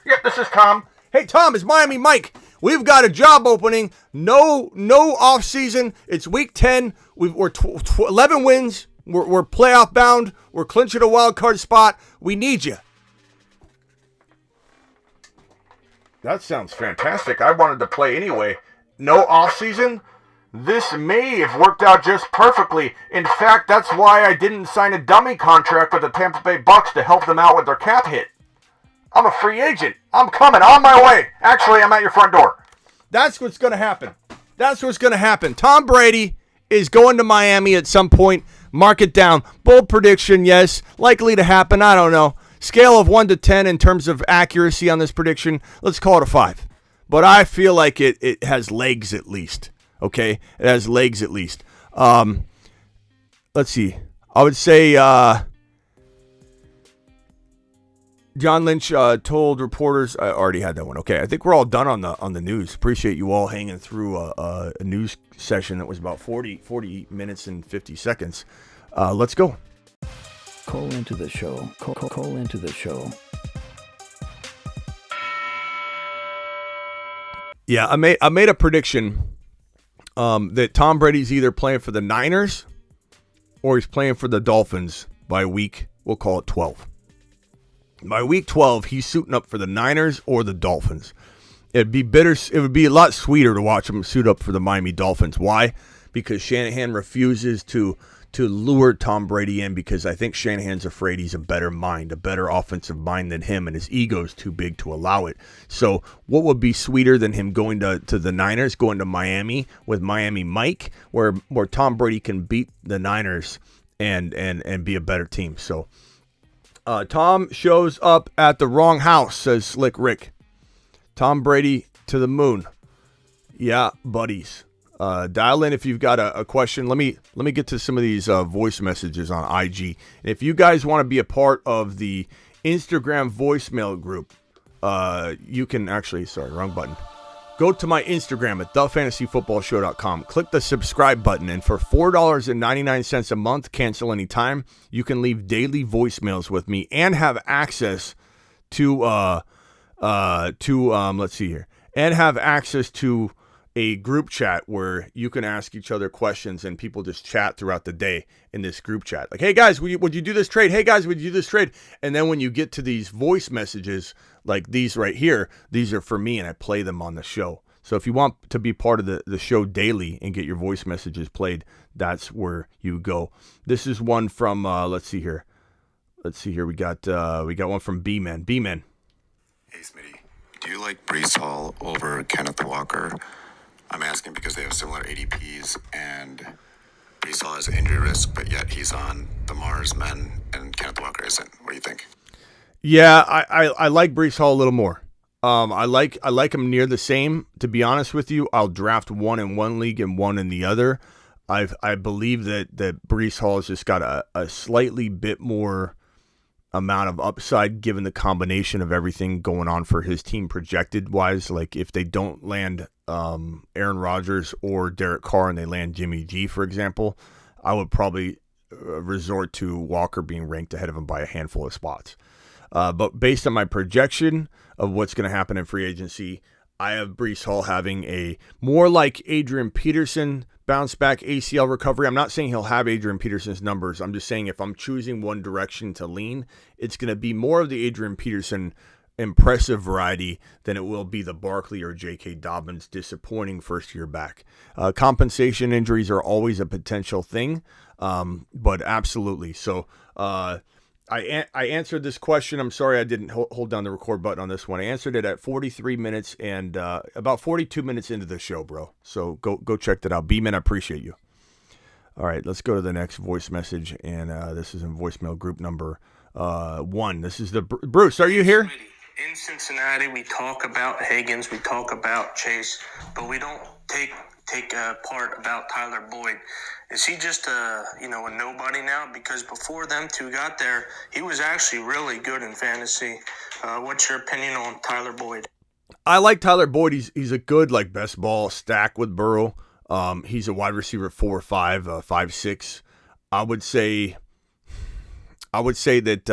Yep, this is Tom. Hey, Tom, it's Miami Mike. We've got a job opening. No off season. It's week 10. We're 11 wins. We're playoff bound. We're clinching a wild card spot. We need you. That sounds fantastic. I wanted to play anyway. No off season. This may have worked out just perfectly. In fact, that's why I didn't sign a dummy contract with the Tampa Bay Bucks to help them out with their cap hit. I'm a free agent. I'm coming on my way. Actually, I'm at your front door. That's what's going to happen. That's what's going to happen. Tom Brady is going to Miami at some point. Mark it down. Bold prediction, yes. Likely to happen. I don't know. Scale of 1 to 10 in terms of accuracy on this prediction. Let's call it a 5. But I feel like it has legs at least. Okay, it has legs at least. Let's see. I would say John Lynch told reporters. I already had that one. Okay, I think we're all done on the news. Appreciate you all hanging through a news session that was about 40 minutes and 50 seconds. Let's go. Call into the show. Call into the show. Yeah, I made a prediction. That Tom Brady's either playing for the Niners or he's playing for the Dolphins by week, we'll call it 12. By week 12, he's suiting up for the Niners or the Dolphins. It would be a lot sweeter to watch him suit up for the Miami Dolphins. Why? Because Shanahan refuses to lure Tom Brady in because I think Shanahan's afraid he's a better mind, a better offensive mind than him, and his ego's too big to allow it. So what would be sweeter than him going to the Niners, going to Miami with Miami Mike, where Tom Brady can beat the Niners and be a better team. So Tom shows up at the wrong house, says Slick Rick. Tom Brady to the moon. Yeah, buddies. Dial in if you've got a question. Let me get to some of these voice messages on IG. And if you guys want to be a part of the Instagram voicemail group, you can actually, wrong button. Go to my Instagram at thefantasyfootballshow.com. Click the subscribe button, and for $4.99 a month, cancel anytime, you can leave daily voicemails with me and have access to let's see here, and have access to a group chat where you can ask each other questions and people just chat throughout the day in this group chat. Like, hey guys, would you do this trade? Hey guys, would you do this trade? And then when you get to these voice messages like these right here, these are for me and I play them on the show. So if you want to be part of the show daily and get your voice messages played, that's where you go. This is one from, let's see here. We got one from B-Man. B-Man. Hey Smitty, do you like Breece Hall over Kenneth Walker? I'm asking because they have similar ADPs, and Breece Hall has injury risk, but yet he's on the Mars men, and Kenneth Walker isn't. What do you think? Yeah, I like Breece Hall a little more. I like him near the same. To be honest with you, I'll draft one in one league and one in the other. I believe that Breece Hall has just got a slightly bit more amount of upside given the combination of everything going on for his team projected wise. Like if they don't land Aaron Rodgers or Derek Carr and they land Jimmy G, for example, I would probably resort to Walker being ranked ahead of him by a handful of spots. But based on my projection of what's going to happen in free agency, I have Breece Hall having a more like Adrian Peterson bounce back ACL recovery. I'm not saying he'll have Adrian Peterson's numbers. I'm just saying if I'm choosing one direction to lean, it's going to be more of the Adrian Peterson impressive variety than it will be the Barkley or J.K. Dobbins disappointing first year back. Compensation injuries are always a potential thing, but absolutely. So I answered this question. I'm sorry I didn't hold down the record button on this one. I answered it at 43 minutes and about 42 minutes into the show, bro. So go check that out. B-Man, I appreciate you. All right, let's go to the next voice message, and this is in voicemail group number 1. This is the Bruce. Are you here? In Cincinnati, we talk about Higgins, we talk about Chase, but we don't take part about Tyler Boyd. Is he just a nobody now? Because before them two got there, he was actually really good in fantasy. What's your opinion on Tyler Boyd? I like Tyler Boyd. He's a good, like, best ball stack with Burrow. He's a wide receiver 4-5, 5'6". I would say that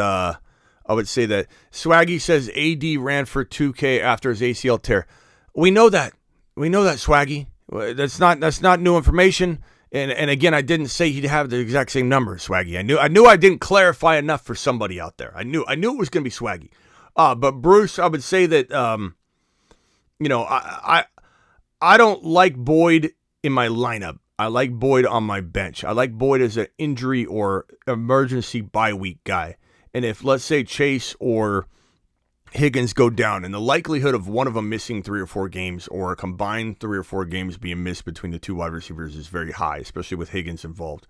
Swaggy says AD ran for 2K after his ACL tear. We know that, Swaggy. That's not new information. And again, I didn't say he'd have the exact same number, Swaggy. I knew I didn't clarify enough for somebody out there. I knew it was going to be Swaggy. But Bruce, I would say that I don't like Boyd in my lineup. I like Boyd on my bench. I like Boyd as an injury or emergency bye week guy. And if, let's say, Chase or Higgins go down, and the likelihood of one of them missing 3 or 4 games or a combined 3 or 4 games being missed between the two wide receivers is very high, especially with Higgins involved.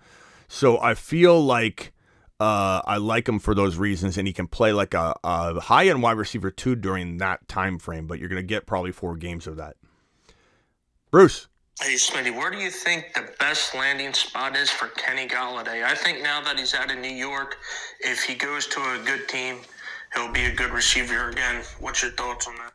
So I feel like I like him for those reasons, and he can play like a high-end wide receiver too during that time frame, but you're going to get probably 4 games of that. Bruce. Hey, Smitty, where do you think the best landing spot is for Kenny Golladay? I think now that he's out of New York, if he goes to a good team, he'll be a good receiver again. What's your thoughts on that?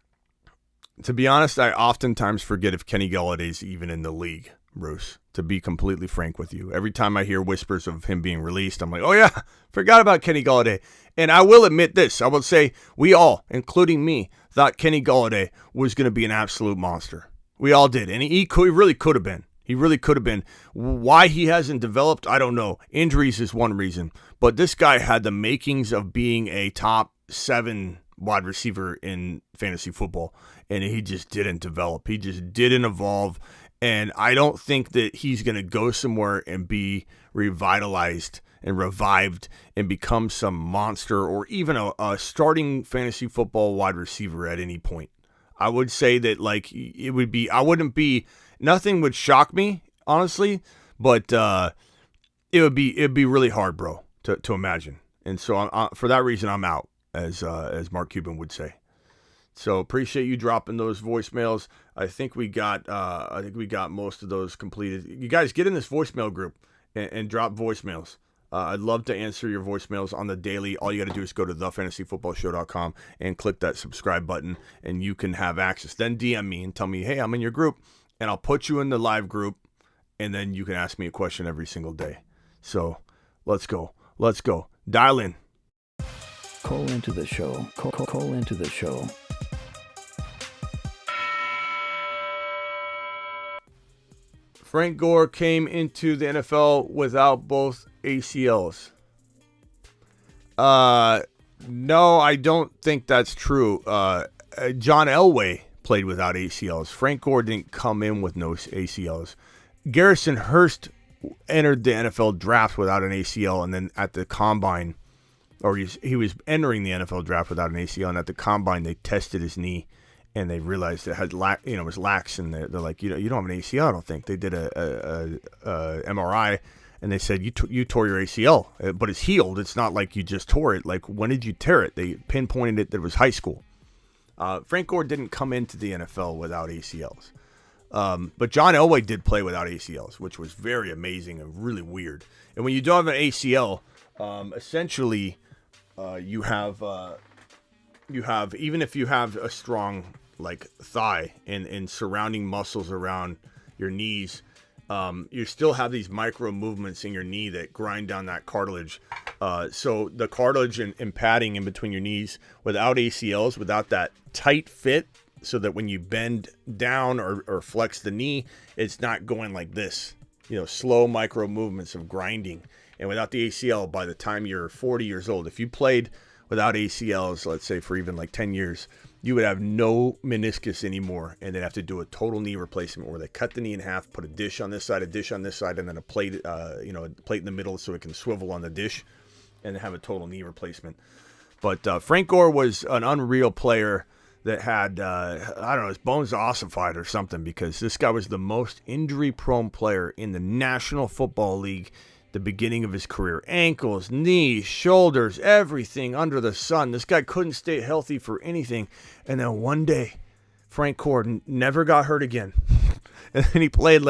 To be honest, I oftentimes forget if Kenny Galladay's even in the league, Bruce, to be completely frank with you. Every time I hear whispers of him being released, I'm like, oh yeah, forgot about Kenny Golladay. And I will admit this. I will say we all, including me, thought Kenny Golladay was going to be an absolute monster. We all did. And he really could have been. He really could have been. Why he hasn't developed, I don't know. Injuries is one reason. But this guy had the makings of being a top 7 wide receiver in fantasy football. And he just didn't develop. He just didn't evolve. And I don't think that he's going to go somewhere and be revitalized and revived and become some monster or even a starting fantasy football wide receiver at any point. I would say that, like, it would be, nothing would shock me, honestly, but it'd be really hard, bro, to imagine. And so for that reason, I'm out, as Mark Cuban would say. So appreciate you dropping those voicemails. I think we got most of those completed. You guys get in this voicemail group and drop voicemails. I'd love to answer your voicemails on the daily. All you got to do is go to thefantasyfootballshow.com and click that subscribe button, and you can have access. Then DM me and tell me, hey, I'm in your group, and I'll put you in the live group, and then you can ask me a question every single day. So let's go. Dial in. Call into the show. Call into the show. Frank Gore came into the NFL without both ACLs. No, I don't think that's true. John Elway played without ACLs. Frank Gore didn't come in with no ACLs. Garrison Hurst entered the NFL draft without an ACL, and then at the combine, or he was entering the NFL draft without an ACL, and at the combine they tested his knee. And they realized it had it was lax, and they're like, you don't have an ACL, I don't think. They did a MRI, and they said you tore your ACL, but it's healed. It's not like you just tore it. Like, when did you tear it? They pinpointed it that it was high school. Frank Gore didn't come into the NFL without ACLs, but John Elway did play without ACLs, which was very amazing and really weird. And when you don't have an ACL, essentially, you have even if you have a strong thigh and surrounding muscles around your knees, you still have these micro movements in your knee that grind down that cartilage. So the cartilage and padding in between your knees without ACLs, without that tight fit, so that when you bend down or flex the knee, it's not going like this, slow micro movements of grinding. And without the ACL, by the time you're 40 years old, if you played without ACLs, let's say for even 10 years, you would have no meniscus anymore, and they'd have to do a total knee replacement where they cut the knee in half, put a dish on this side, a dish on this side, and then a plate, a plate in the middle so it can swivel on the dish, and have a total knee replacement. But Frank Gore was an unreal player that had, his bones ossified or something, because this guy was the most injury-prone player in the National Football League the beginning of his career. Ankles, knees, shoulders, everything under the sun. This guy couldn't stay healthy for anything. And then one day, Frank Gore never got hurt again. And then he played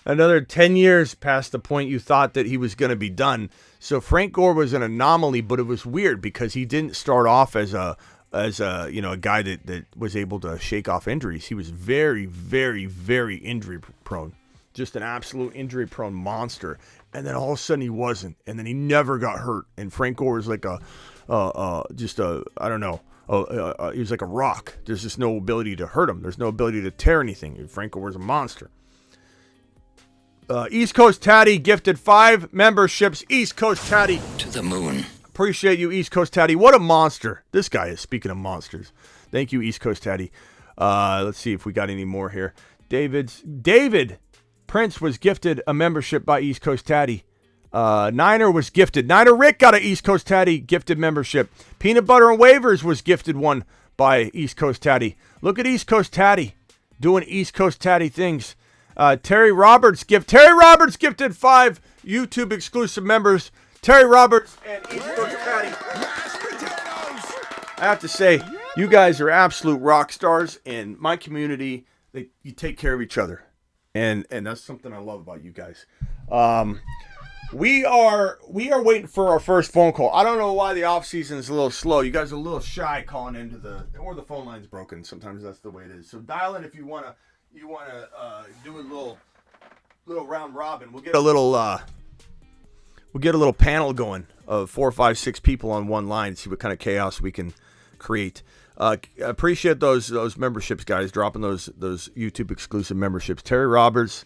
another 10 years past the point you thought that he was going to be done. So Frank Gore was an anomaly, but it was weird because he didn't start off as a as a guy that was able to shake off injuries. He was very, very, very injury prone, just an absolute injury prone monster. And then all of a sudden he wasn't, and then he never got hurt. And Frank Gore was like he was like a rock. There's just no ability to hurt him. There's no ability to tear anything. Frank Gore was a monster. East Coast Tatty gifted 5 memberships. East Coast Tatty. To the moon. Appreciate you, East Coast Tatty. What a monster. This guy is, speaking of monsters. Thank you, East Coast Tatty. Let's see if we got any more here. David Prince was gifted a membership by East Coast Tatty. Niner was gifted. Niner Rick got an East Coast Tatty gifted membership. Peanut Butter and Waivers was gifted one by East Coast Tatty. Look at East Coast Tatty doing East Coast Tatty things. Terry Roberts gifted 5 YouTube exclusive members. Terry Roberts and East Coast Tatty. I have to say, you guys are absolute rock stars in my community. You take care of each other. And that's something I love about you guys. We are waiting for our first phone call. I don't know why the off season is a little slow. You guys are a little shy calling into or the phone line's broken. Sometimes that's the way it is. So dial in if you wanna do a little round robin. We'll get a little panel going of 4, 5, 6 people on one line. See what kind of chaos we can create. Appreciate those memberships, guys. Dropping those YouTube exclusive memberships. Terry Roberts,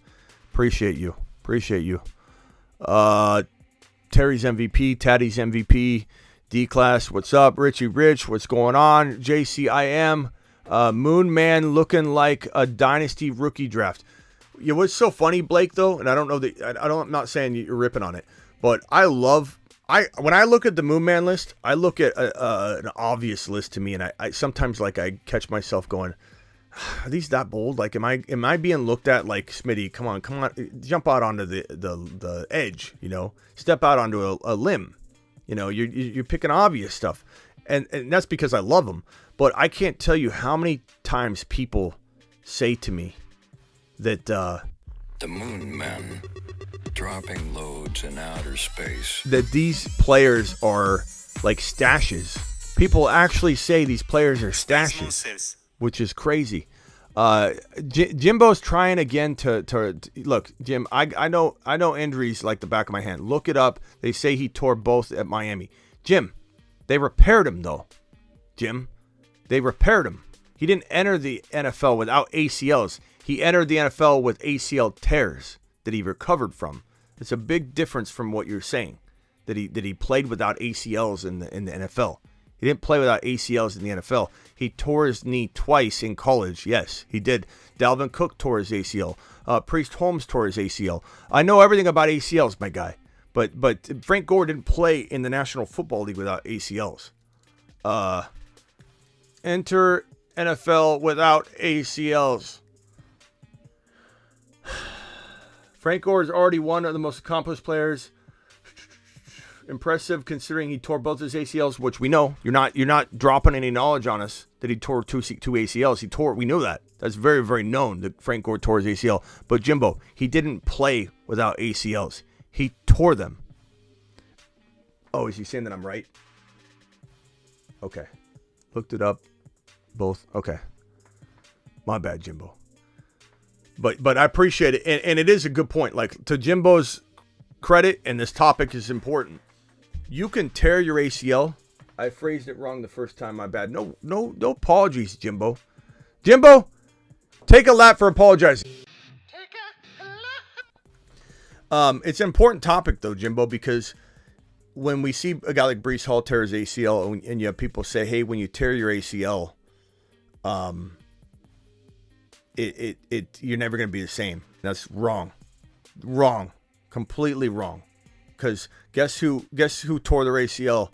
appreciate you. Terry's MVP, Tatty's MVP, D-Class, what's up? Richie Rich, what's going on? JCIM, Moon Man looking like a Dynasty rookie draft. You know, what's so funny, Blake, though, and I don't know that I'm not saying you're ripping on it, but when I look at the Moon Man list, I look at an obvious list to me, and I sometimes I catch myself going, are these that bold? Like, am I being looked at like, Smitty, come on, jump out onto the edge, step out onto a limb, you're picking obvious stuff, and that's because I love them. But I can't tell you how many times people say to me that the moon men dropping loads in outer space, that these players are like stashes. People actually say these players are stashes, which is crazy. Jimbo's trying again to look, Jim. I know injuries like the back of my hand. Look it up. They say he tore both at Miami. Jim, they repaired him though. Jim, they repaired him. He didn't enter the NFL without ACLs. He entered the NFL with ACL tears that he recovered from. It's a big difference from what you're saying, that he played without ACLs in the NFL. He didn't play without ACLs in the NFL. He tore his knee twice in college. Yes, he did. Dalvin Cook tore his ACL. Priest Holmes tore his ACL. I know everything about ACLs, my guy. But Frank Gore didn't play in the National Football League without ACLs. Enter NFL without ACLs. Frank Gore is already one of the most accomplished players. Impressive considering he tore both his ACLs, which we know. You're not dropping any knowledge on us that he tore two ACLs. We know that. That's very, very known that Frank Gore tore his ACL. But Jimbo, he didn't play without ACLs. He tore them. Oh, is he saying that I'm right? Okay. Looked it up. Both. Okay. My bad, Jimbo. But I appreciate it. And it is a good point. Like, to Jimbo's credit, and this topic is important, you can tear your ACL. I phrased it wrong the first time, my bad. No apologies, Jimbo. Jimbo, take a lap for apologizing. It's an important topic though, Jimbo, because when we see a guy like Breece Hall tear his ACL, and you have people say, hey, when you tear your ACL, you're never going to be the same. That's wrong. Completely wrong. Because guess who tore their ACL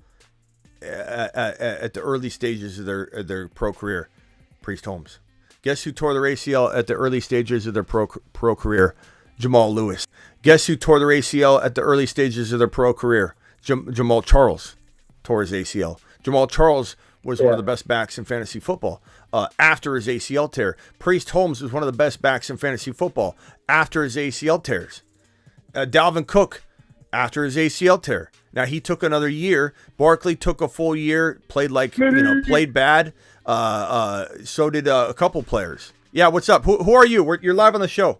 at the early stages of their pro career? Priest Holmes. Guess who tore their ACL at the early stages of their pro career? Jamal Lewis. Guess who tore their ACL at the early stages of their pro career? Jamal Charles tore his ACL. Jamal Charles was one of the best backs in fantasy football after his ACL tear. Priest Holmes was one of the best backs in fantasy football after his ACL tears. Dalvin Cook after his ACL tear. Now he took another year. Barkley took a full year, played played bad. So did a couple players. Yeah, what's up? Who are you? You're live on the show.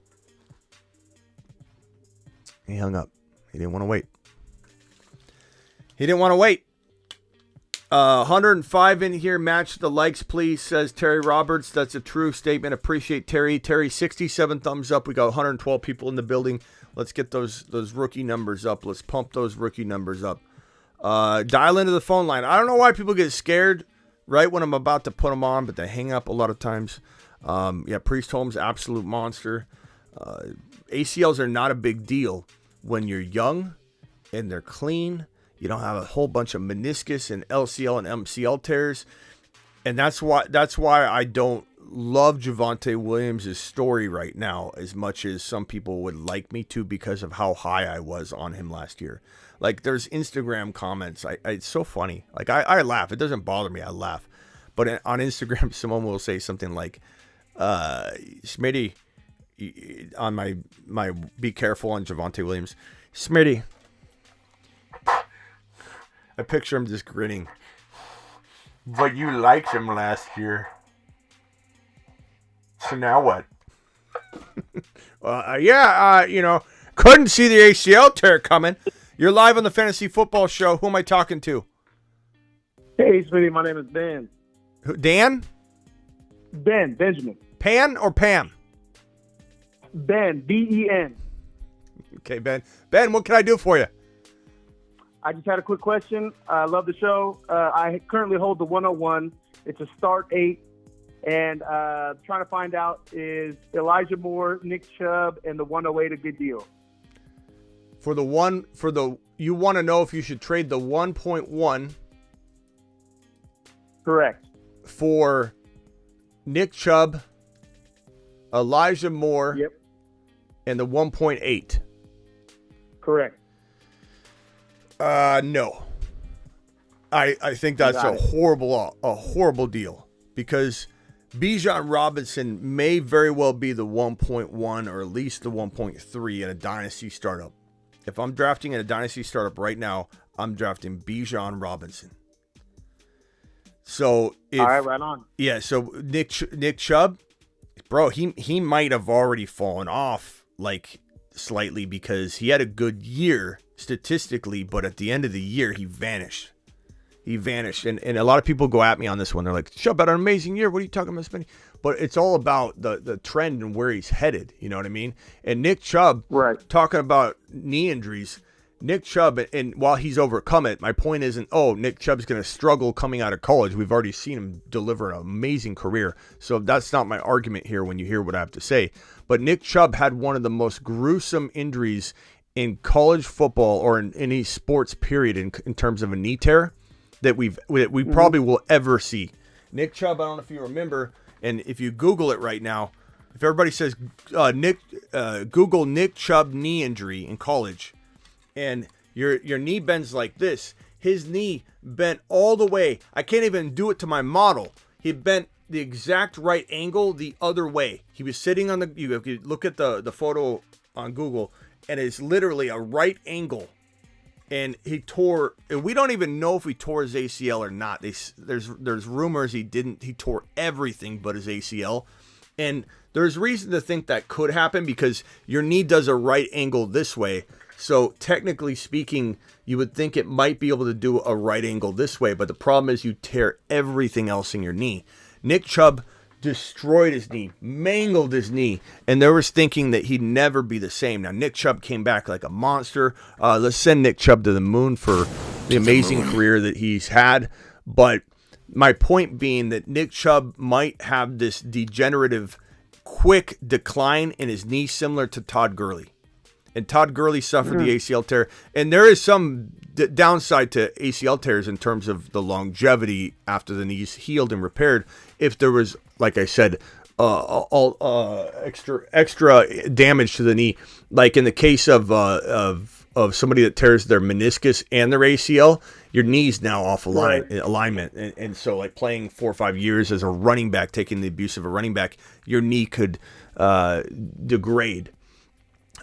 He hung up. He didn't want to wait. 105 in here. Match the likes, please, says Terry Roberts. That's a true statement. Appreciate Terry. Terry, 67 thumbs up. We got 112 people in the building. Let's get those rookie numbers up. Let's pump those rookie numbers up. Dial into the phone line. I don't know why people get scared right when I'm about to put them on, but they hang up a lot of times. Priest Holmes, absolute monster. ACLs are not a big deal when you're young and they're clean. You don't have a whole bunch of meniscus and LCL and MCL tears. And that's why I don't love Javonte Williams' story right now as much as some people would like me to, because of how high I was on him last year. Like, there's Instagram comments. It's so funny. Like, I laugh. It doesn't bother me. I laugh. But on Instagram, someone will say something like, Smitty, on my be careful on Javonte Williams. Smitty, I picture him just grinning. But you liked him last year. So now what? Couldn't see the ACL tear coming. You're live on the Fantasy Football Show. Who am I talking to? Hey, Smitty, my name is Ben. Who, Dan? Benjamin. Pan or Pam? Ben, B-E-N. Okay, Ben. Ben, what can I do for you? I just had a quick question. I love the show. I currently hold the 101. It's a start 8. And trying to find out, is Elijah Moore, Nick Chubb, and the 108 a good deal? You want to know if you should trade the 1.1. Correct. For Nick Chubb, Elijah Moore, yep, and the 1.8. Correct. No. I think that's a horrible deal, because Bijan Robinson may very well be the 1.1 or at least the 1.3 in a dynasty startup. If I'm drafting in a dynasty startup right now, I'm drafting Bijan Robinson. So all right, right on. Yeah, so Nick Chubb, bro, he might have already fallen off like slightly, because he had a good year statistically, but at the end of the year he vanished. And a lot of people go at me on this one. They're like, Chubb had an amazing year. What are you talking about spending? But it's all about the trend and where he's headed. You know what I mean? And Nick Chubb, right, talking about knee injuries, Nick Chubb, and while he's overcome it, my point isn't, Nick Chubb's going to struggle coming out of college. We've already seen him deliver an amazing career. So that's not my argument here when you hear what I have to say. But Nick Chubb had one of the most gruesome injuries in college football, or in any sports period, in terms of a knee tear, that we probably will ever see. Nick Chubb, I don't know if you remember, and if you Google it right now, if everybody says Google Nick Chubb knee injury in college, and your knee bends like this, his knee bent all the way. I can't even do it to my model. He bent the exact right angle the other way. He was sitting on you look at the photo on Google, and it's literally a right angle. And he tore, and we don't even know if he tore his ACL or not. There's rumors he didn't. He tore everything but his ACL. And there's reason to think that could happen, because your knee does a right angle this way. So technically speaking, you would think it might be able to do a right angle this way. But the problem is you tear everything else in your knee. Nick Chubb destroyed his knee, mangled his knee, and there was thinking that he'd never be the same. Now, Nick Chubb came back like a monster. Let's send Nick Chubb to the moon for the amazing career that he's had. But my point being that Nick Chubb might have this degenerative, quick decline in his knee, similar to Todd Gurley. And Todd Gurley suffered the ACL tear. And there is some downside to ACL tears in terms of the longevity after the knee's healed and repaired. If there was, like I said, extra damage to the knee, like in the case of somebody that tears their meniscus and their ACL, your knee's now off alignment. And so, like, playing 4 or 5 years as a running back, taking the abuse of a running back, your knee could degrade.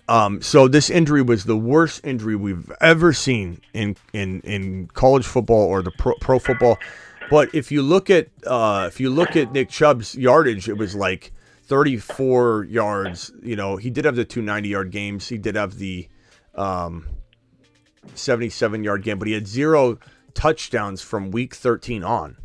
So this injury was the worst injury we've ever seen in college football or the pro football. But if you look at Nick Chubb's yardage, it was like 34 yards. You know, he did have the 2 90-yard games. He did have the 77-yard game, but he had 0 touchdowns from week 13 on.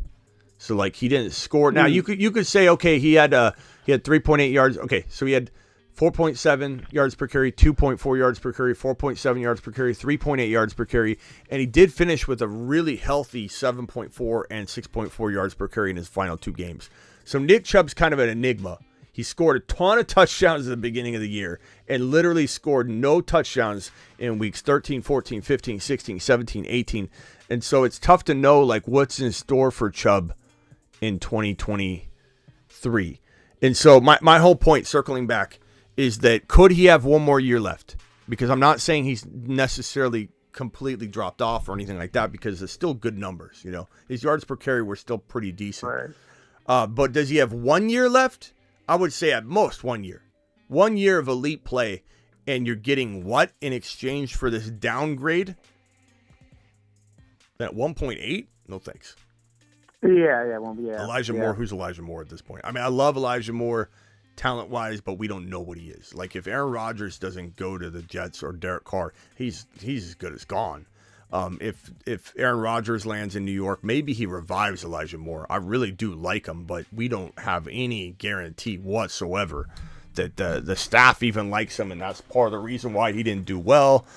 So like he didn't score. Now you could say, okay, he had 3.8 yards. Okay, so he had 4.7 yards per carry, 2.4 yards per carry, 4.7 yards per carry, 3.8 yards per carry, and he did finish with a really healthy 7.4 and 6.4 yards per carry in his final 2 games. So Nick Chubb's kind of an enigma. He scored a ton of touchdowns at the beginning of the year and literally scored no touchdowns in weeks 13, 14, 15, 16, 17, 18. And so it's tough to know like what's in store for Chubb in 2023. And so my whole point, circling back, is that could he have one more year left? Because I'm not saying he's necessarily completely dropped off or anything like that, because it's still good numbers. You know, his yards per carry were still pretty decent. Right. But does he have 1 year left? I would say at most 1 year. 1 year of elite play, and you're getting what in exchange for this downgrade? That 1.8? No thanks. Yeah, it won't be. Yeah. Elijah Moore, who's Elijah Moore at this point? I mean, I love Elijah Moore talent-wise, but we don't know what he is. Like, if Aaron Rodgers doesn't go to the Jets or Derek Carr, he's as good as gone. If Aaron Rodgers lands in New York, maybe he revives Elijah Moore. I really do like him, but we don't have any guarantee whatsoever that the staff even likes him, and that's part of the reason why he didn't do well.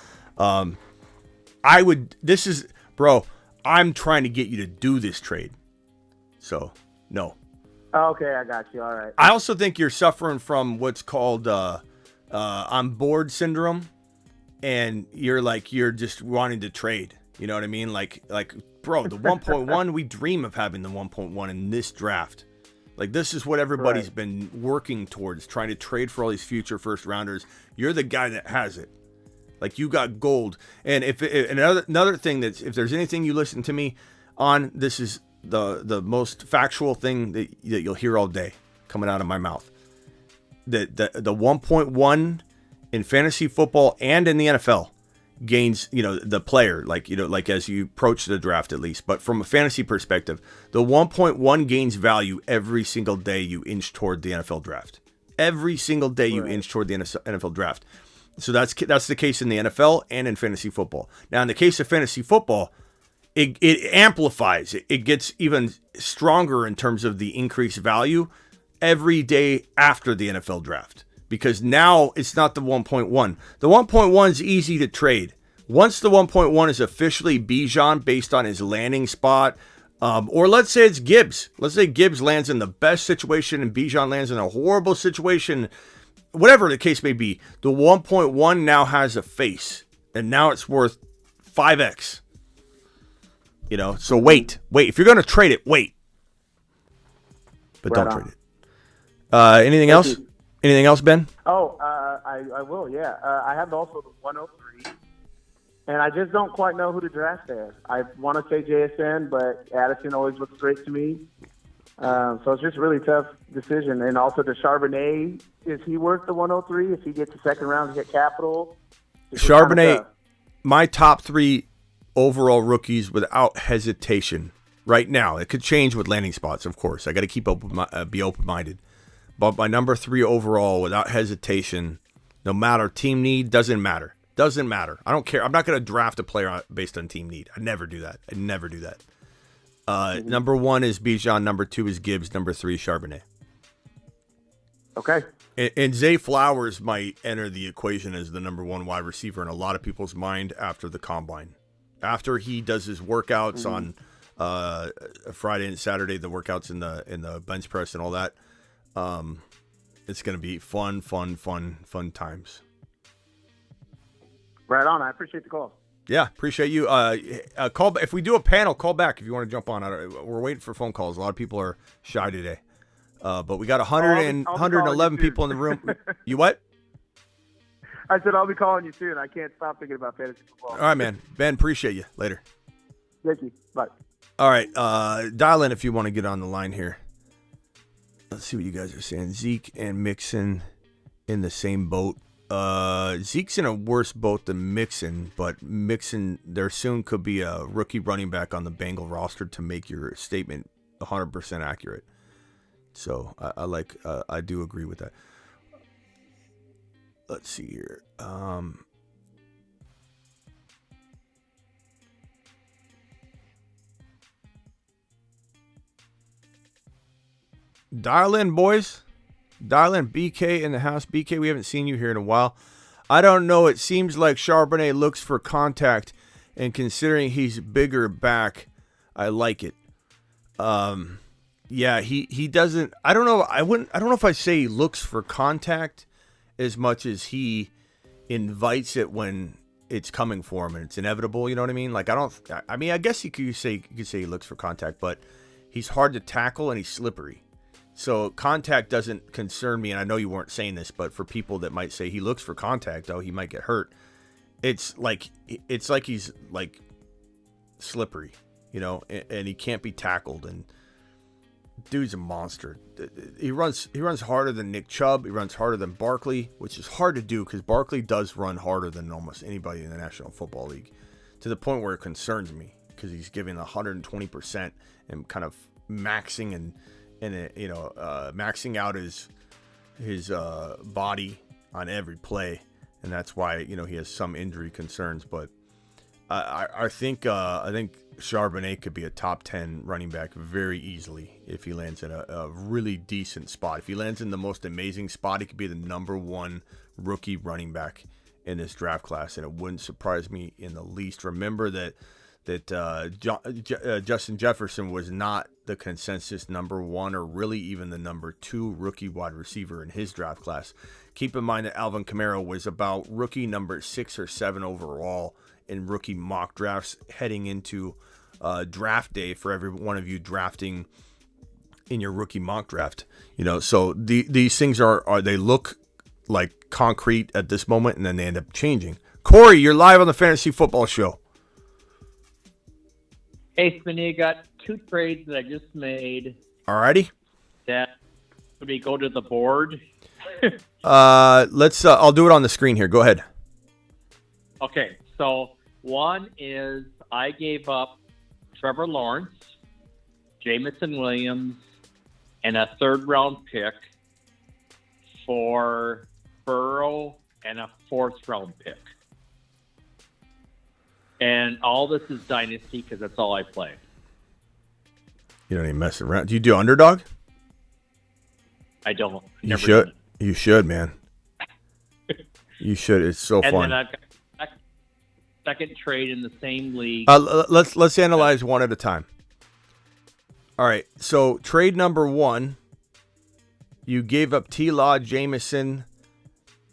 Bro, I'm trying to get you to do this trade. So, no. Okay, I got you. All right. I also think you're suffering from what's called on board syndrome, and you're just wanting to trade. You know what I mean? Like, bro, the 1.1, we dream of having the 1.1 in this draft. Like, this is what everybody's been working towards, trying to trade for all these future first rounders. You're the guy that has it. Like, you got gold. And if another thing that's, if there's anything you listen to me on, this is the most factual thing that you'll hear all day coming out of my mouth. The 1.1 in fantasy football and in the NFL gains, the player, like as you approach the draft at least. But from a fantasy perspective, the 1.1 gains value every single day you inch toward the NFL draft. Every single day you inch toward the NFL draft. So that's the case in the NFL and in fantasy football. Now, in the case of fantasy football, it amplifies. It gets even stronger in terms of the increased value every day after the NFL draft, because now it's not the 1.1. The 1.1 is easy to trade. Once the 1.1 is officially Bijan based on his landing spot, or let's say it's Gibbs. Let's say Gibbs lands in the best situation and Bijan lands in a horrible situation. Whatever the case may be, the 1.1 now has a face, and now it's worth 5x. So wait. If you're going to trade it, wait. But don't trade it. Anything else? Anything else, Ben? Oh, I will, yeah. I have also the 103, and I just don't quite know who to draft there. I want to say JSN, but Addison always looks great to me. So it's just a really tough decision. And also the Charbonnet, is he worth the 103? If he gets the second round to get capital? Charbonnet, my top 3 overall rookies without hesitation right now. It could change with landing spots, of course. I got to be open-minded. But my number 3 overall without hesitation, no matter team need, doesn't matter. Doesn't matter. I don't care. I'm not going to draft a player based on team need. I never do that. Number 1 is Bijan. Number 2 is Gibbs. Number 3 is Charbonnet. Okay. And Zay Flowers might enter the equation as the number 1 wide receiver in a lot of people's mind after the combine. After he does his workouts on Friday and Saturday, the workouts in the bench press and all that, it's going to be fun times. Right on. I appreciate the call. Yeah, appreciate you. Call if we do a panel. Call back if you want to jump on. We're waiting for phone calls. A lot of people are shy today, but we got 111 people in the room. You what? I said I'll be calling you soon. I can't stop thinking about fantasy football. All right, man. Ben, appreciate you. Later. Thank you. Bye. All right, dial in if you want to get on the line here. Let's see what you guys are saying. Zeke and Mixon in the same boat. Zeke's in a worse boat than Mixon, but Mixon, there soon could be a rookie running back on the Bengal roster to make your statement 100% accurate. So I do agree with that. Let's see here. Dial in, boys. Dial in. BK in the house. BK, we haven't seen you here in a while. I don't know. It seems like Charbonnet looks for contact, and considering he's bigger back, I like it. Yeah, he doesn't. I don't know. I don't know if I say he looks for contact as much as he invites it when it's coming for him and it's inevitable. You know what I mean? Like I guess you could say he looks for contact, but he's hard to tackle and he's slippery. So contact doesn't concern me, and I know you weren't saying this, but for people that might say he looks for contact, he might get hurt. It's like he's like slippery, you know, and he can't be tackled. And dude's a monster. He runs harder than Nick Chubb. He runs harder than Barkley, which is hard to do because Barkley does run harder than almost anybody in the National Football League, to the point where it concerns me because he's giving 120% and kind of maxing maxing out his body on every play, and that's why, you know, he has some injury concerns. But I think Charbonnet could be a top 10 running back very easily if he lands in a really decent spot. If he lands in the most amazing spot, he could be the number one rookie running back in this draft class, and it wouldn't surprise me in the least. Remember that Justin Jefferson was not the consensus number one or really even the number two rookie wide receiver in his draft class. Keep in mind that Alvin Kamara was about rookie number 6 or 7 overall in rookie mock drafts heading into draft day for every one of you drafting in your rookie mock draft. You know, so these things are they look like concrete at this moment, and then they end up changing. Corey, you're live on the Fantasy Football Show. Hey, Smitty, I got 2 trades that I just made. Alrighty. That would we go to the board? Let's. I'll do it on the screen here. Go ahead. Okay, so one is I gave up Trevor Lawrence, Jamison Williams, and a 3rd-round pick for Burrow and a 4th-round pick. And all this is Dynasty because that's all I play. You don't even mess around. Do you do Underdog? I don't. You should. You should, man. You should. It's so fun. And then I've got second trade in the same league. Let's analyze one at a time. All right. So trade number 1, you gave up T-Law, Jamison,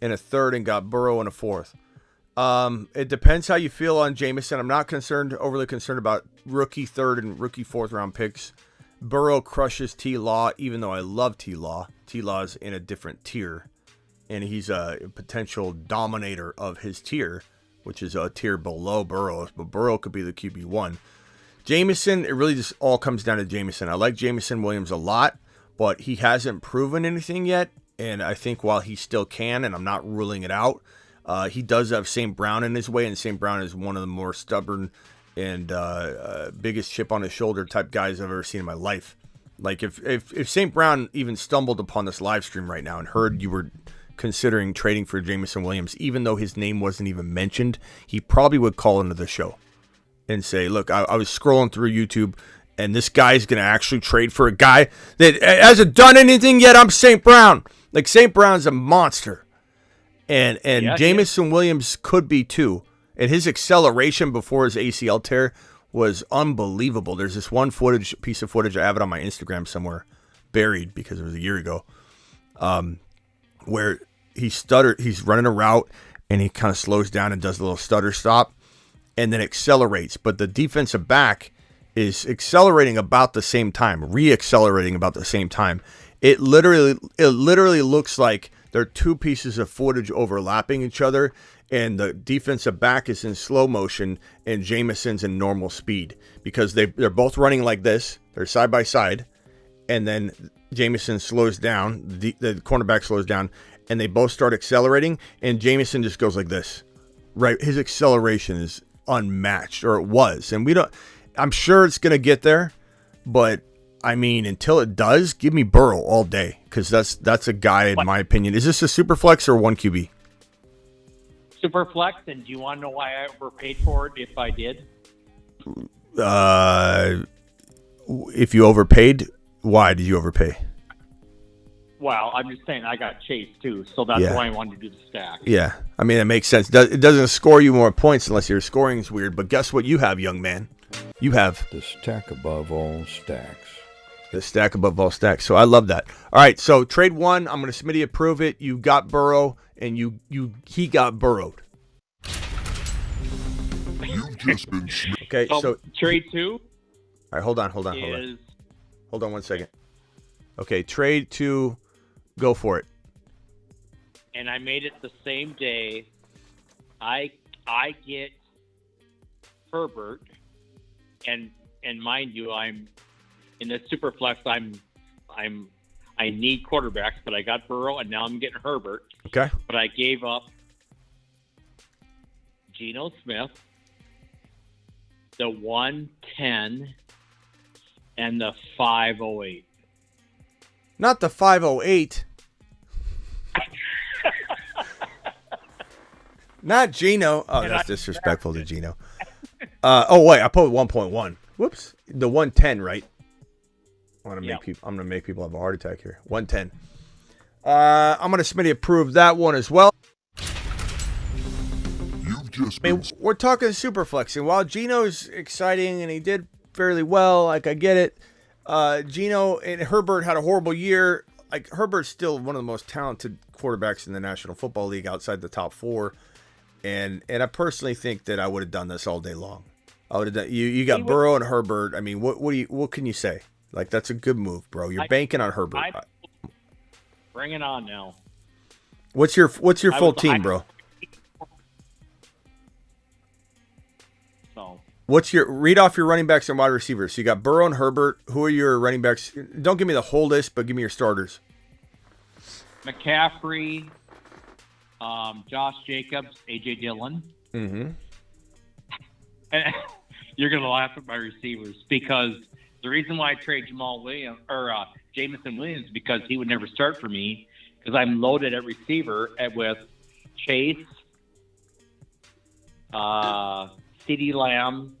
and a 3rd, and got Burrow and a 4th. It depends how you feel on Jamison. I'm not overly concerned about rookie 3rd and rookie 4th round picks. Burrow crushes T-Law, even though I love T-Law. T-Law's in a different tier, and he's a potential dominator of his tier, which is a tier below Burrow, but Burrow could be the QB1. Jamison, it really just all comes down to Jamison. I like Jamison Williams a lot, but he hasn't proven anything yet, and I think while he still can, and I'm not ruling it out, he does have St. Brown in his way, and St. Brown is one of the more stubborn and biggest chip on his shoulder type guys I've ever seen in my life. Like if St. Brown even stumbled upon this live stream right now and heard you were considering trading for Jamison Williams, even though his name wasn't even mentioned, he probably would call into the show and say, look, I was scrolling through YouTube, and this guy's going to actually trade for a guy that hasn't done anything yet. I'm St. Brown. Like, St. Brown's a monster. And yeah, Jamison Williams could be too. And his acceleration before his ACL tear was unbelievable. There's this one piece of footage, I have it on my Instagram somewhere, buried because it was a year ago, where he's running a route, and he kind of slows down and does a little stutter stop, and then accelerates. But the defensive back is accelerating about the same time, re-accelerating about the same time. It literally looks like there are 2 pieces of footage overlapping each other, and the defensive back is in slow motion and Jamison's in normal speed, because they're both running like this. They're side by side, and then Jameson slows down, the cornerback slows down, and they both start accelerating, and Jameson just goes like this. Right, his acceleration is unmatched, or it was, and I'm sure it's gonna get there, but I mean, until it does, give me Burrow all day, because that's a guy, in my opinion. Is this a super flex or 1 QB? Super flex, and do you want to know why I overpaid for it if I did? If you overpaid, why did you overpay? Well, I'm just saying I got Chase too, so that's why I wanted to do the stack. Yeah, I mean, it makes sense. It doesn't score you more points unless your scoring is weird, but guess what you have, young man? You have The stack above all stacks. the stack above all stacks. So I love that. All right, so trade 1, I'm going to Smitty approve it. You got Burrow, and he got burrowed. You've just been Okay, so trade 2. All right, hold on. Hold on 1 second. Okay, trade 2, go for it. And I made it the same day. I get Herbert, and mind you, I'm in the super flex. I need quarterbacks, but I got Burrow, and now I'm getting Herbert. Okay. But I gave up Geno Smith, the 110, and the 508. Not the 508. Not Geno. Oh, that's disrespectful to Geno. Wait, I put 1.1. Whoops. The 110, right? I'm gonna make people have a heart attack here. 110. I'm gonna Smitty approve that one as well. We're talking super flexing. While Geno's exciting and he did fairly well, like I get it. Geno and Herbert had a horrible year. Like Herbert's still one of the most talented quarterbacks in the National Football League outside the top 4. And I personally think that I would have done this all day long. I would have done. You got Burrow and Herbert. I mean, what can you say? Like that's a good move, bro. You're banking on Herbert. Bring it on now. What's your full team, bro? So read off your running backs and wide receivers. So you got Burrow and Herbert. Who are your running backs? Don't give me the whole list, but give me your starters. McCaffrey, Josh Jacobs, AJ Dillon. Mm-hmm. And you're gonna laugh at my receivers because the reason why I trade Jameson Williams is because he would never start for me because I'm loaded at receiver with Chase, CeeDee Lamb,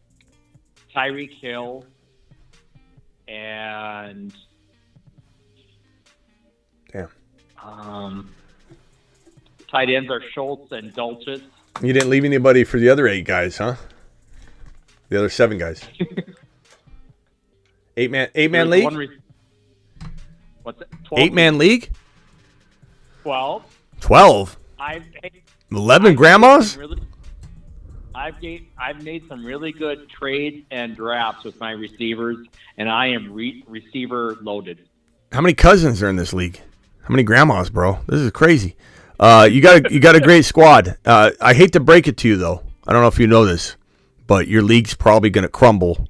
Tyreek Hill, and tight ends are Schultz and Dulcich. You didn't leave anybody for the other 8 guys, huh? The other 7 guys. 8-man league? What's it? 8-man league? 12. 12? 11 grandmas? I've made some really good trades and drafts with my receivers, and I am receiver loaded. How many cousins are in this league? How many grandmas, bro? This is crazy. You got a great squad. I hate to break it to you, though. I don't know if you know this, but your league's probably going to crumble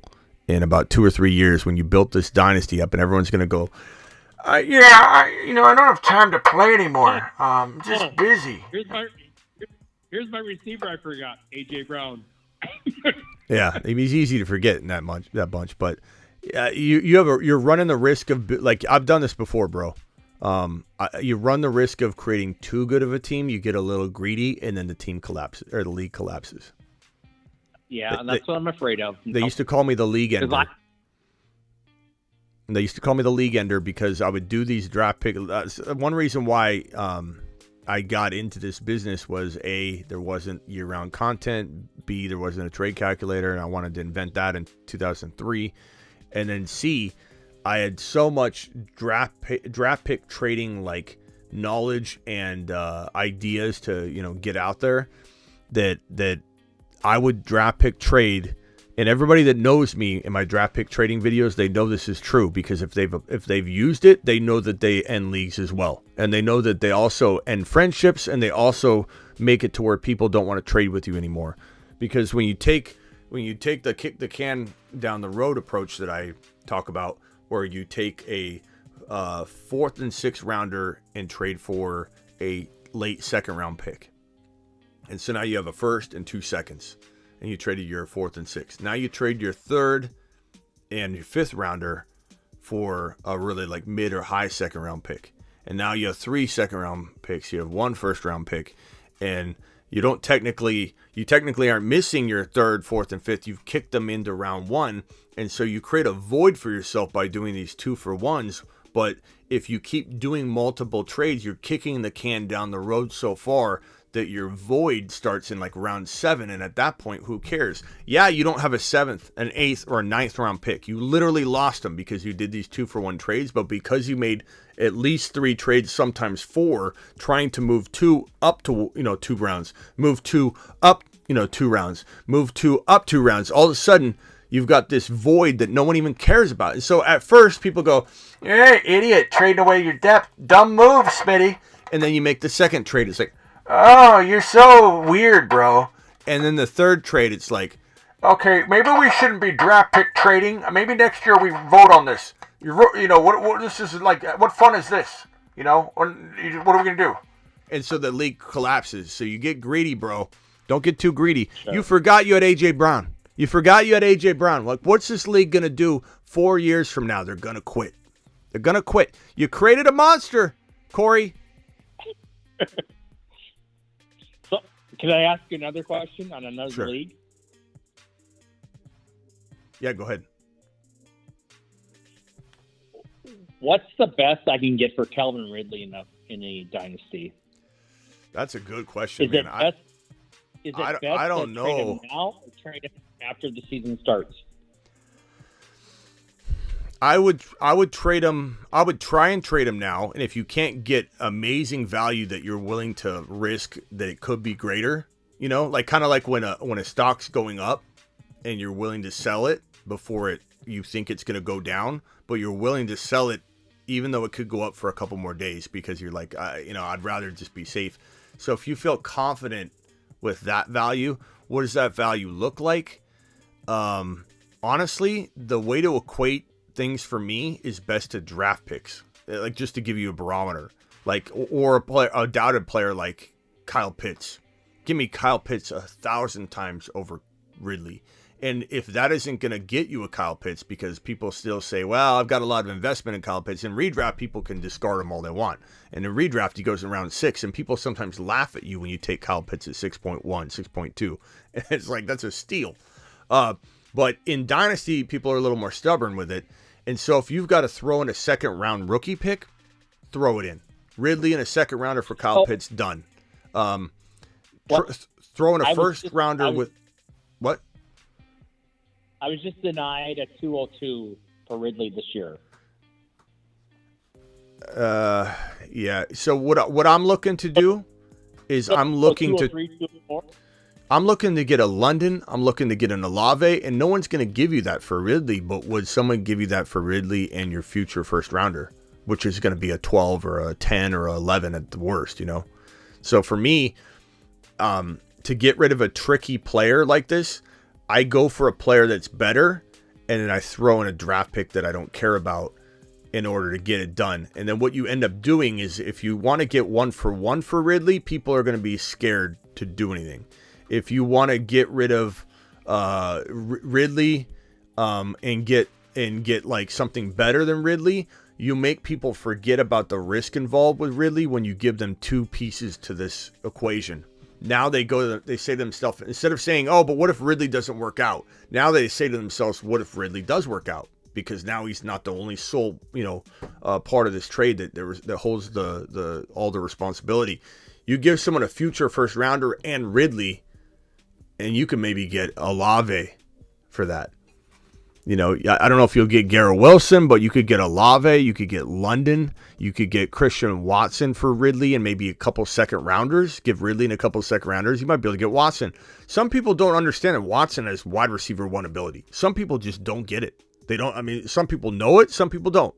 in about 2 or 3 years when you built this dynasty up, and everyone's going to go, I don't have time to play anymore. I'm just busy. Here's my receiver I forgot, A.J. Brown. Yeah, he's easy to forget in that bunch, but you're running the risk of, like, I've done this before, bro. You run the risk of creating too good of a team. You get a little greedy, and then the team collapses, or the league collapses. Yeah, and that's what I'm afraid of. They used to call me the league ender. They used to call me the league ender because I would do these draft picks. One reason why I got into this business was A, there wasn't year-round content. B, there wasn't a trade calculator, and I wanted to invent that in 2003. And then C, I had so much draft pick trading like knowledge and ideas to get out there that I would draft pick trade. And everybody that knows me in my draft pick trading videos, they know this is true because if they've used it, they know that they end leagues as well, and they know that they also end friendships, and they also make it to where people don't want to trade with you anymore. Because when you take the kick the can down the road approach that I talk about, where you take a 4th and 6th rounder and trade for a late 2nd round pick. And so now you have a 1st and 2 seconds, and you traded your 4th and 6th. Now you trade your 3rd and your 5th rounder for a really like mid or high 2nd round pick. And now you have 3 2nd round picks. You have 1 1st round pick, and you technically aren't missing your 3rd, 4th, and 5th. You've kicked them into round 1. And so you create a void for yourself by doing these 2-for-1s. But if you keep doing multiple trades, you're kicking the can down the road so far that your void starts in like round 7. And at that point, who cares? Yeah, you don't have a 7th, an 8th, or a 9th round pick. You literally lost them because you did these 2-for-1 trades. But because you made at least 3 trades, sometimes 4, trying to move 2 up to, 2 rounds, move 2 up, 2 rounds, move 2 up 2 rounds, all of a sudden, you've got this void that no one even cares about. And so at first, people go, "Hey, idiot, trading away your depth. Dumb move, Smitty." And then you make the second trade. It's like, "Oh, you're so weird, bro." And then the third trade, it's like, "Okay, maybe we shouldn't be draft pick trading. Maybe next year we vote on this. What this is like, what fun is this? What are we going to do?" And so the league collapses. So you get greedy, bro. Don't get too greedy. Sure. You forgot you had A.J. Brown. Like, what's this league going to do 4 years from now? They're going to quit. You created a monster, Corey. So, can I ask you another question on another league? Yeah, go ahead. What's the best I can get for Calvin Ridley in a dynasty? That's a good question, man. I don't know. Trade him now or trade him after the season starts? I would trade him. I would try and trade him now. And if you can't get amazing value that you're willing to risk that it could be greater, like kind of like when a stock's going up and you're willing to sell it before you think it's going to go down, but you're willing to sell it even though it could go up for a couple more days because you're like, I'd rather just be safe. So if you feel confident with that value, what does that value look like? Honestly, the way to equate things for me is best to draft picks, like just to give you a barometer, like or a doubted player like Kyle Pitts. Give me Kyle Pitts 1,000 times over Ridley. And if that isn't going to get you a Kyle Pitts, because people still say, well, I've got a lot of investment in Kyle Pitts. In redraft, people can discard him all they want. And in redraft, he goes in round 6, and people sometimes laugh at you when you take Kyle Pitts at 6.1, 6.2. And it's like, that's a steal. But in Dynasty, people are a little more stubborn with it. And so if you've got to throw in a second-round rookie pick, throw it in. Ridley in a second-rounder for Kyle Pitts, done. Throw in a first-rounder with... What? I was just denied a 202 for Ridley this year. Yeah. So what I'm looking to do is I'm looking to get a London. I'm looking to get an Olave, and no one's going to give you that for Ridley. But would someone give you that for Ridley and your future first rounder, which is going to be a 12 or a 10 or 11 at the worst, So for me, to get rid of a tricky player like this, I go for a player that's better, and then I throw in a draft pick that I don't care about in order to get it done. And then what you end up doing is if you want to get 1-for-1 for Ridley, people are going to be scared to do anything. If you want to get rid of Ridley and get like something better than Ridley, you make people forget about the risk involved with Ridley when you give them 2 pieces to this equation. Now they say to themselves, instead of saying, oh, but what if Ridley doesn't work out? Now they say to themselves, what if Ridley does work out? Because now he's not the only sole, part of this trade that holds all the responsibility. You give someone a future first rounder and Ridley, and you can maybe get Olave for that. I don't know if you'll get Garrett Wilson, but you could get Olave, you could get London, you could get Christian Watson for Ridley and maybe a couple second rounders. Give Ridley and a couple second rounders. You might be able to get Watson. Some people don't understand that Watson has wide receiver 1 ability. Some people just don't get it. Some people know it, some people don't.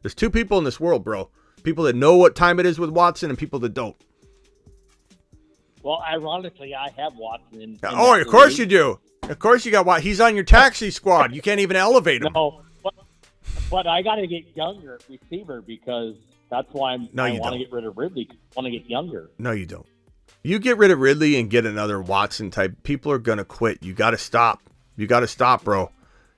There's 2 people in this world, bro. People that know what time it is with Watson and people that don't. Well, ironically, I have Watson. Oh, of course you do. Of course you got Watson. He's on your taxi squad. You can't even elevate him. No, But I got to get younger at receiver because that's why I want to get rid of Ridley. I want to get younger. No, you don't. You get rid of Ridley and get another Watson type. People are gonna quit. You got to stop. You got to stop, bro.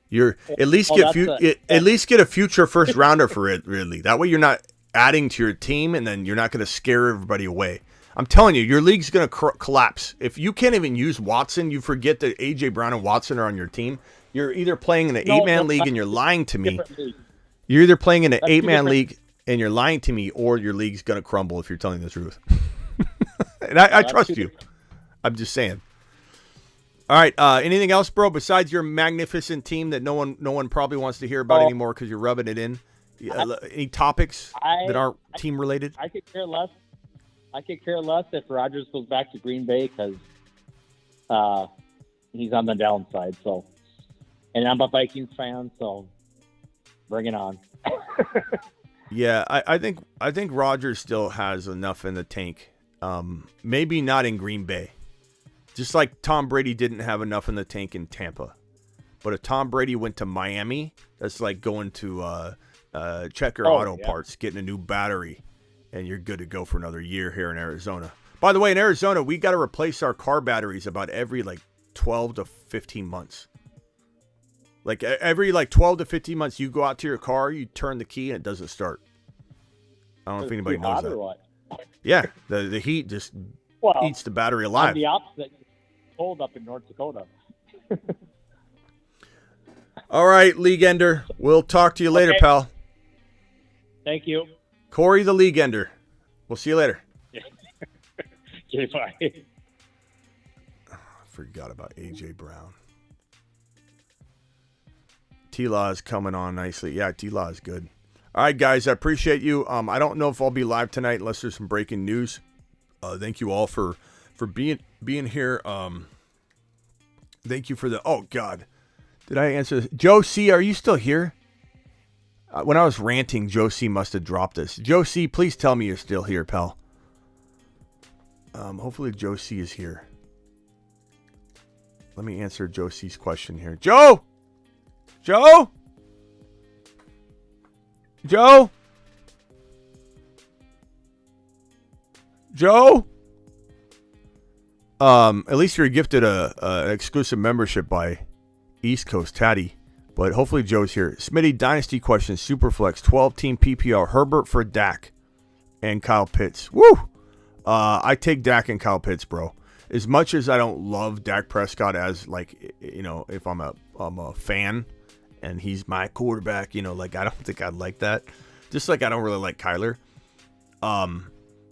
You're at least get a future first rounder for Ridley. That way you're not adding to your team, and then you're not going to scare everybody away. I'm telling you, your league's going to collapse. If you can't even use Watson, you forget that A.J. Brown and Watson are on your team. You're either playing in an 8-man league and you're lying to me. You're either playing in an 8-man league and you're lying to me, or your league's going to crumble if you're telling the truth. And I trust you. I'm just saying. All right. Anything else, bro, besides your magnificent team that no one probably wants to hear about anymore because you're rubbing it in? Any topics that aren't team related? I could care less. If Rodgers goes back to Green Bay because he's on the downside. So, and I'm a Vikings fan, so bring it on. Yeah, I think Rodgers still has enough in the tank. Maybe not in Green Bay. Just like Tom Brady didn't have enough in the tank in Tampa. But if Tom Brady went to Miami, that's like going to Checker Auto Parts, getting a new battery, and you're good to go for another year here in Arizona. By the way, in Arizona, we got to replace our car batteries about every 12 to 15 months. Like every 12 to 15 months, you go out to your car, you turn the key, and it doesn't start. I don't know if anybody knows that. What? Yeah, the heat just eats the battery alive. The opposite. Cold up in North Dakota. All right, League Ender. We'll talk to you later, pal. Thank you. Corey the League Ender. We'll see you later. Okay, bye. I forgot about A.J. Brown. T-Law is coming on nicely. Yeah, T-Law is good. All right, guys, I appreciate you. I don't know if I'll be live tonight unless there's some breaking news. Thank you all for being here. Thank you for the... Oh, God. Did I answer this? Joe C., are you still here? When I was ranting, Joe C. must have dropped this. Joe C., please tell me you're still here, pal. Hopefully Joe C. is here. Let me answer Joe C.'s question here. Joe! Joe? Joe? Joe? At least you're gifted an exclusive membership by East Coast Tatty. But hopefully Joe's here. Smitty, Dynasty question, Superflex, 12-team PPR, Herbert for Dak and Kyle Pitts. Woo! I take Dak and Kyle Pitts, bro. As much as I don't love Dak Prescott as, if I'm a fan and he's my quarterback, I don't think I'd like that. Just like I don't really like Kyler.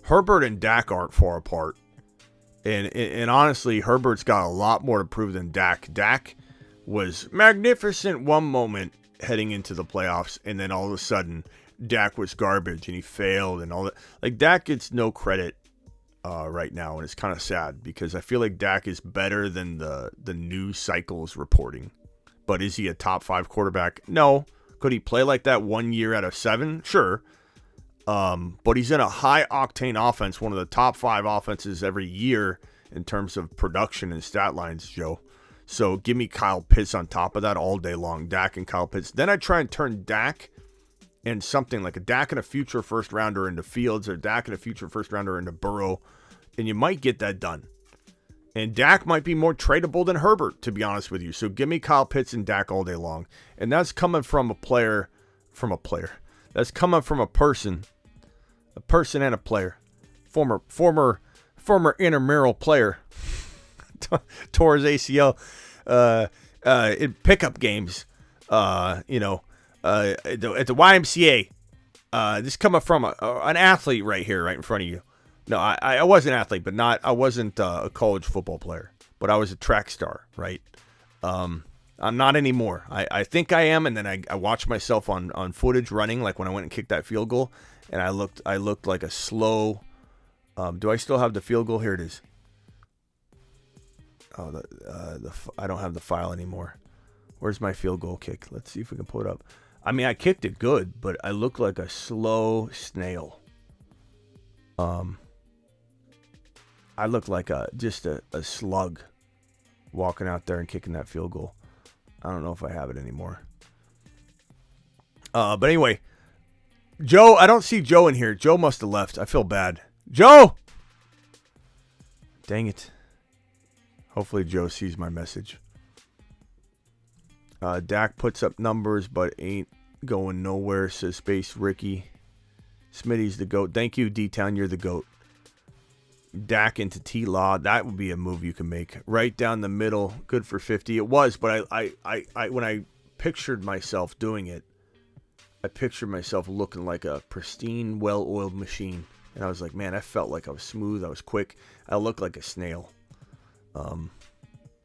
Herbert and Dak aren't far apart. And honestly, Herbert's got a lot more to prove than Dak. Dak was magnificent one moment heading into the playoffs, and then all of a sudden, Dak was garbage, and he failed, and all that. Like, Dak gets no credit right now, and it's kind of sad, because I feel like Dak is better than the news cycles reporting. But is he a top 5 quarterback? No. Could he play like that 1 year out of 7? Sure. But he's in a high-octane offense, one of the top 5 offenses every year in terms of production and stat lines, Joe. So give me Kyle Pitts on top of that all day long, Dak and Kyle Pitts. Then I try and turn Dak and something like a Dak and a future first-rounder into Fields, or Dak and a future first-rounder into Burrow, and you might get that done. And Dak might be more tradable than Herbert, to be honest with you. So give me Kyle Pitts and Dak all day long. And that's coming from a player. That's coming from a person and a player. Former intramural player. Tore his ACL in pickup games, at the YMCA. This coming from an athlete right here, right in front of you. No, I was an athlete, but I wasn't a college football player, but I was a track star, right? I'm not anymore. I think I am, and then I watched myself on footage running, like when I went and kicked that field goal, and I looked like a slow. Do I still have the field goal? Here it is. Oh, I don't have the file anymore. Where's my field goal kick? Let's see if we can pull it up. I mean, I kicked it good, but I look like a slow snail. I look like just a slug walking out there and kicking that field goal. I don't know if I have it anymore. But anyway, Joe, I don't see Joe in here. Joe must have left. I feel bad. Joe! Dang it. Hopefully Joe sees my message. Dak puts up numbers, but ain't going nowhere, says Space Ricky. Smitty's the GOAT. Thank you, D-Town. You're the GOAT. Dak into T-Law. That would be a move you can make. Right down the middle. Good for 50. It was, but I when I pictured myself doing it, I pictured myself looking like a pristine, well-oiled machine. And I was like, man, I felt like I was smooth. I was quick. I looked like a snail.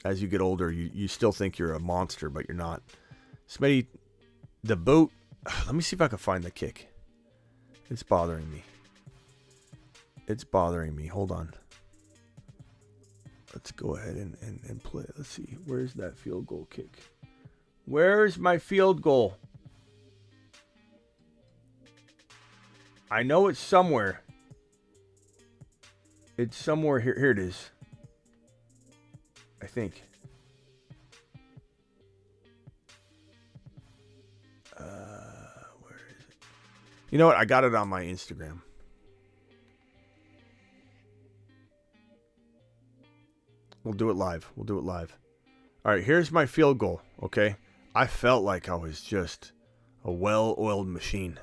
As you get older, you still think you're a monster, but you're not. Smitty, the boot. Let me see if I can find the kick. It's bothering me. It's bothering me. Hold on. Let's go ahead and play. Let's see. Where's that field goal kick? Where's my field goal? I know it's somewhere. It's somewhere here. Here it is. I think. Where is it? You know what? I got it on my Instagram. We'll do it live. We'll do it live. All right, here's my field goal, okay? I felt like I was just a well-oiled machine.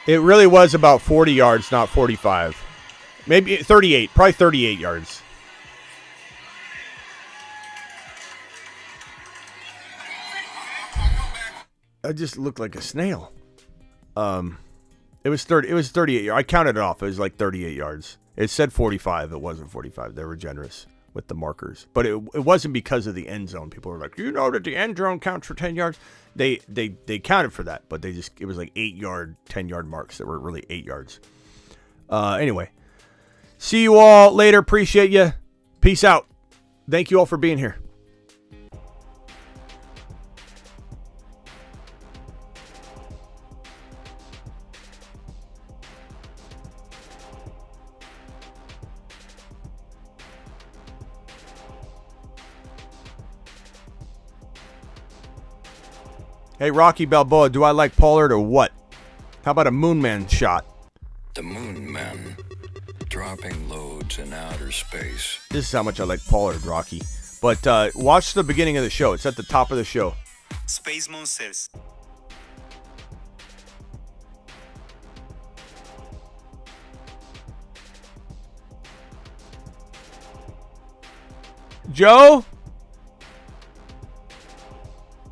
It really was about 40 yards, not 45. Maybe 38, probably 38 yards. I just looked like a snail. It was 38 yards. I counted it off. It was like 38 yards. It said 45. It wasn't 45. They were generous with the markers. But it wasn't because of the end zone. People were like, you know that the end zone counts for 10 yards? They counted for that, but it was like 8-yard, 10-yard marks that were really 8 yards. Anyway, see you all later. Appreciate you. Peace out. Thank you all for being here. Hey, Rocky Balboa, do I like Pollard or what? How about a Moonman shot? The Moon Men, dropping loads in outer space. This is how much I like Pollard, Rocky. But watch the beginning of the show. It's at the top of the show. Space Monsters. Joe?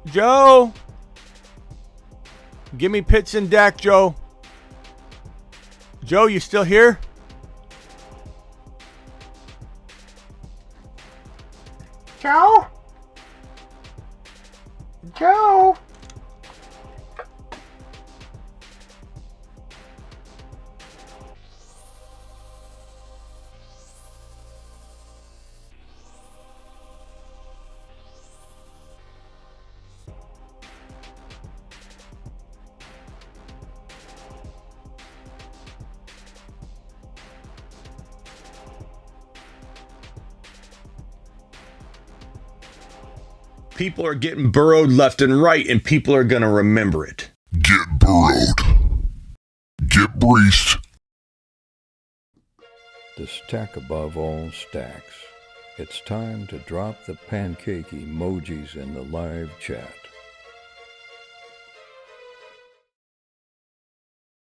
Joe? Give me Pitts and Dak, Joe. Joe, you still here? Joe? Joe? People are getting burrowed left and right, and people are going to remember it. Get burrowed. Get breached. The stack above all stacks. It's time to drop the pancake emojis in the live chat.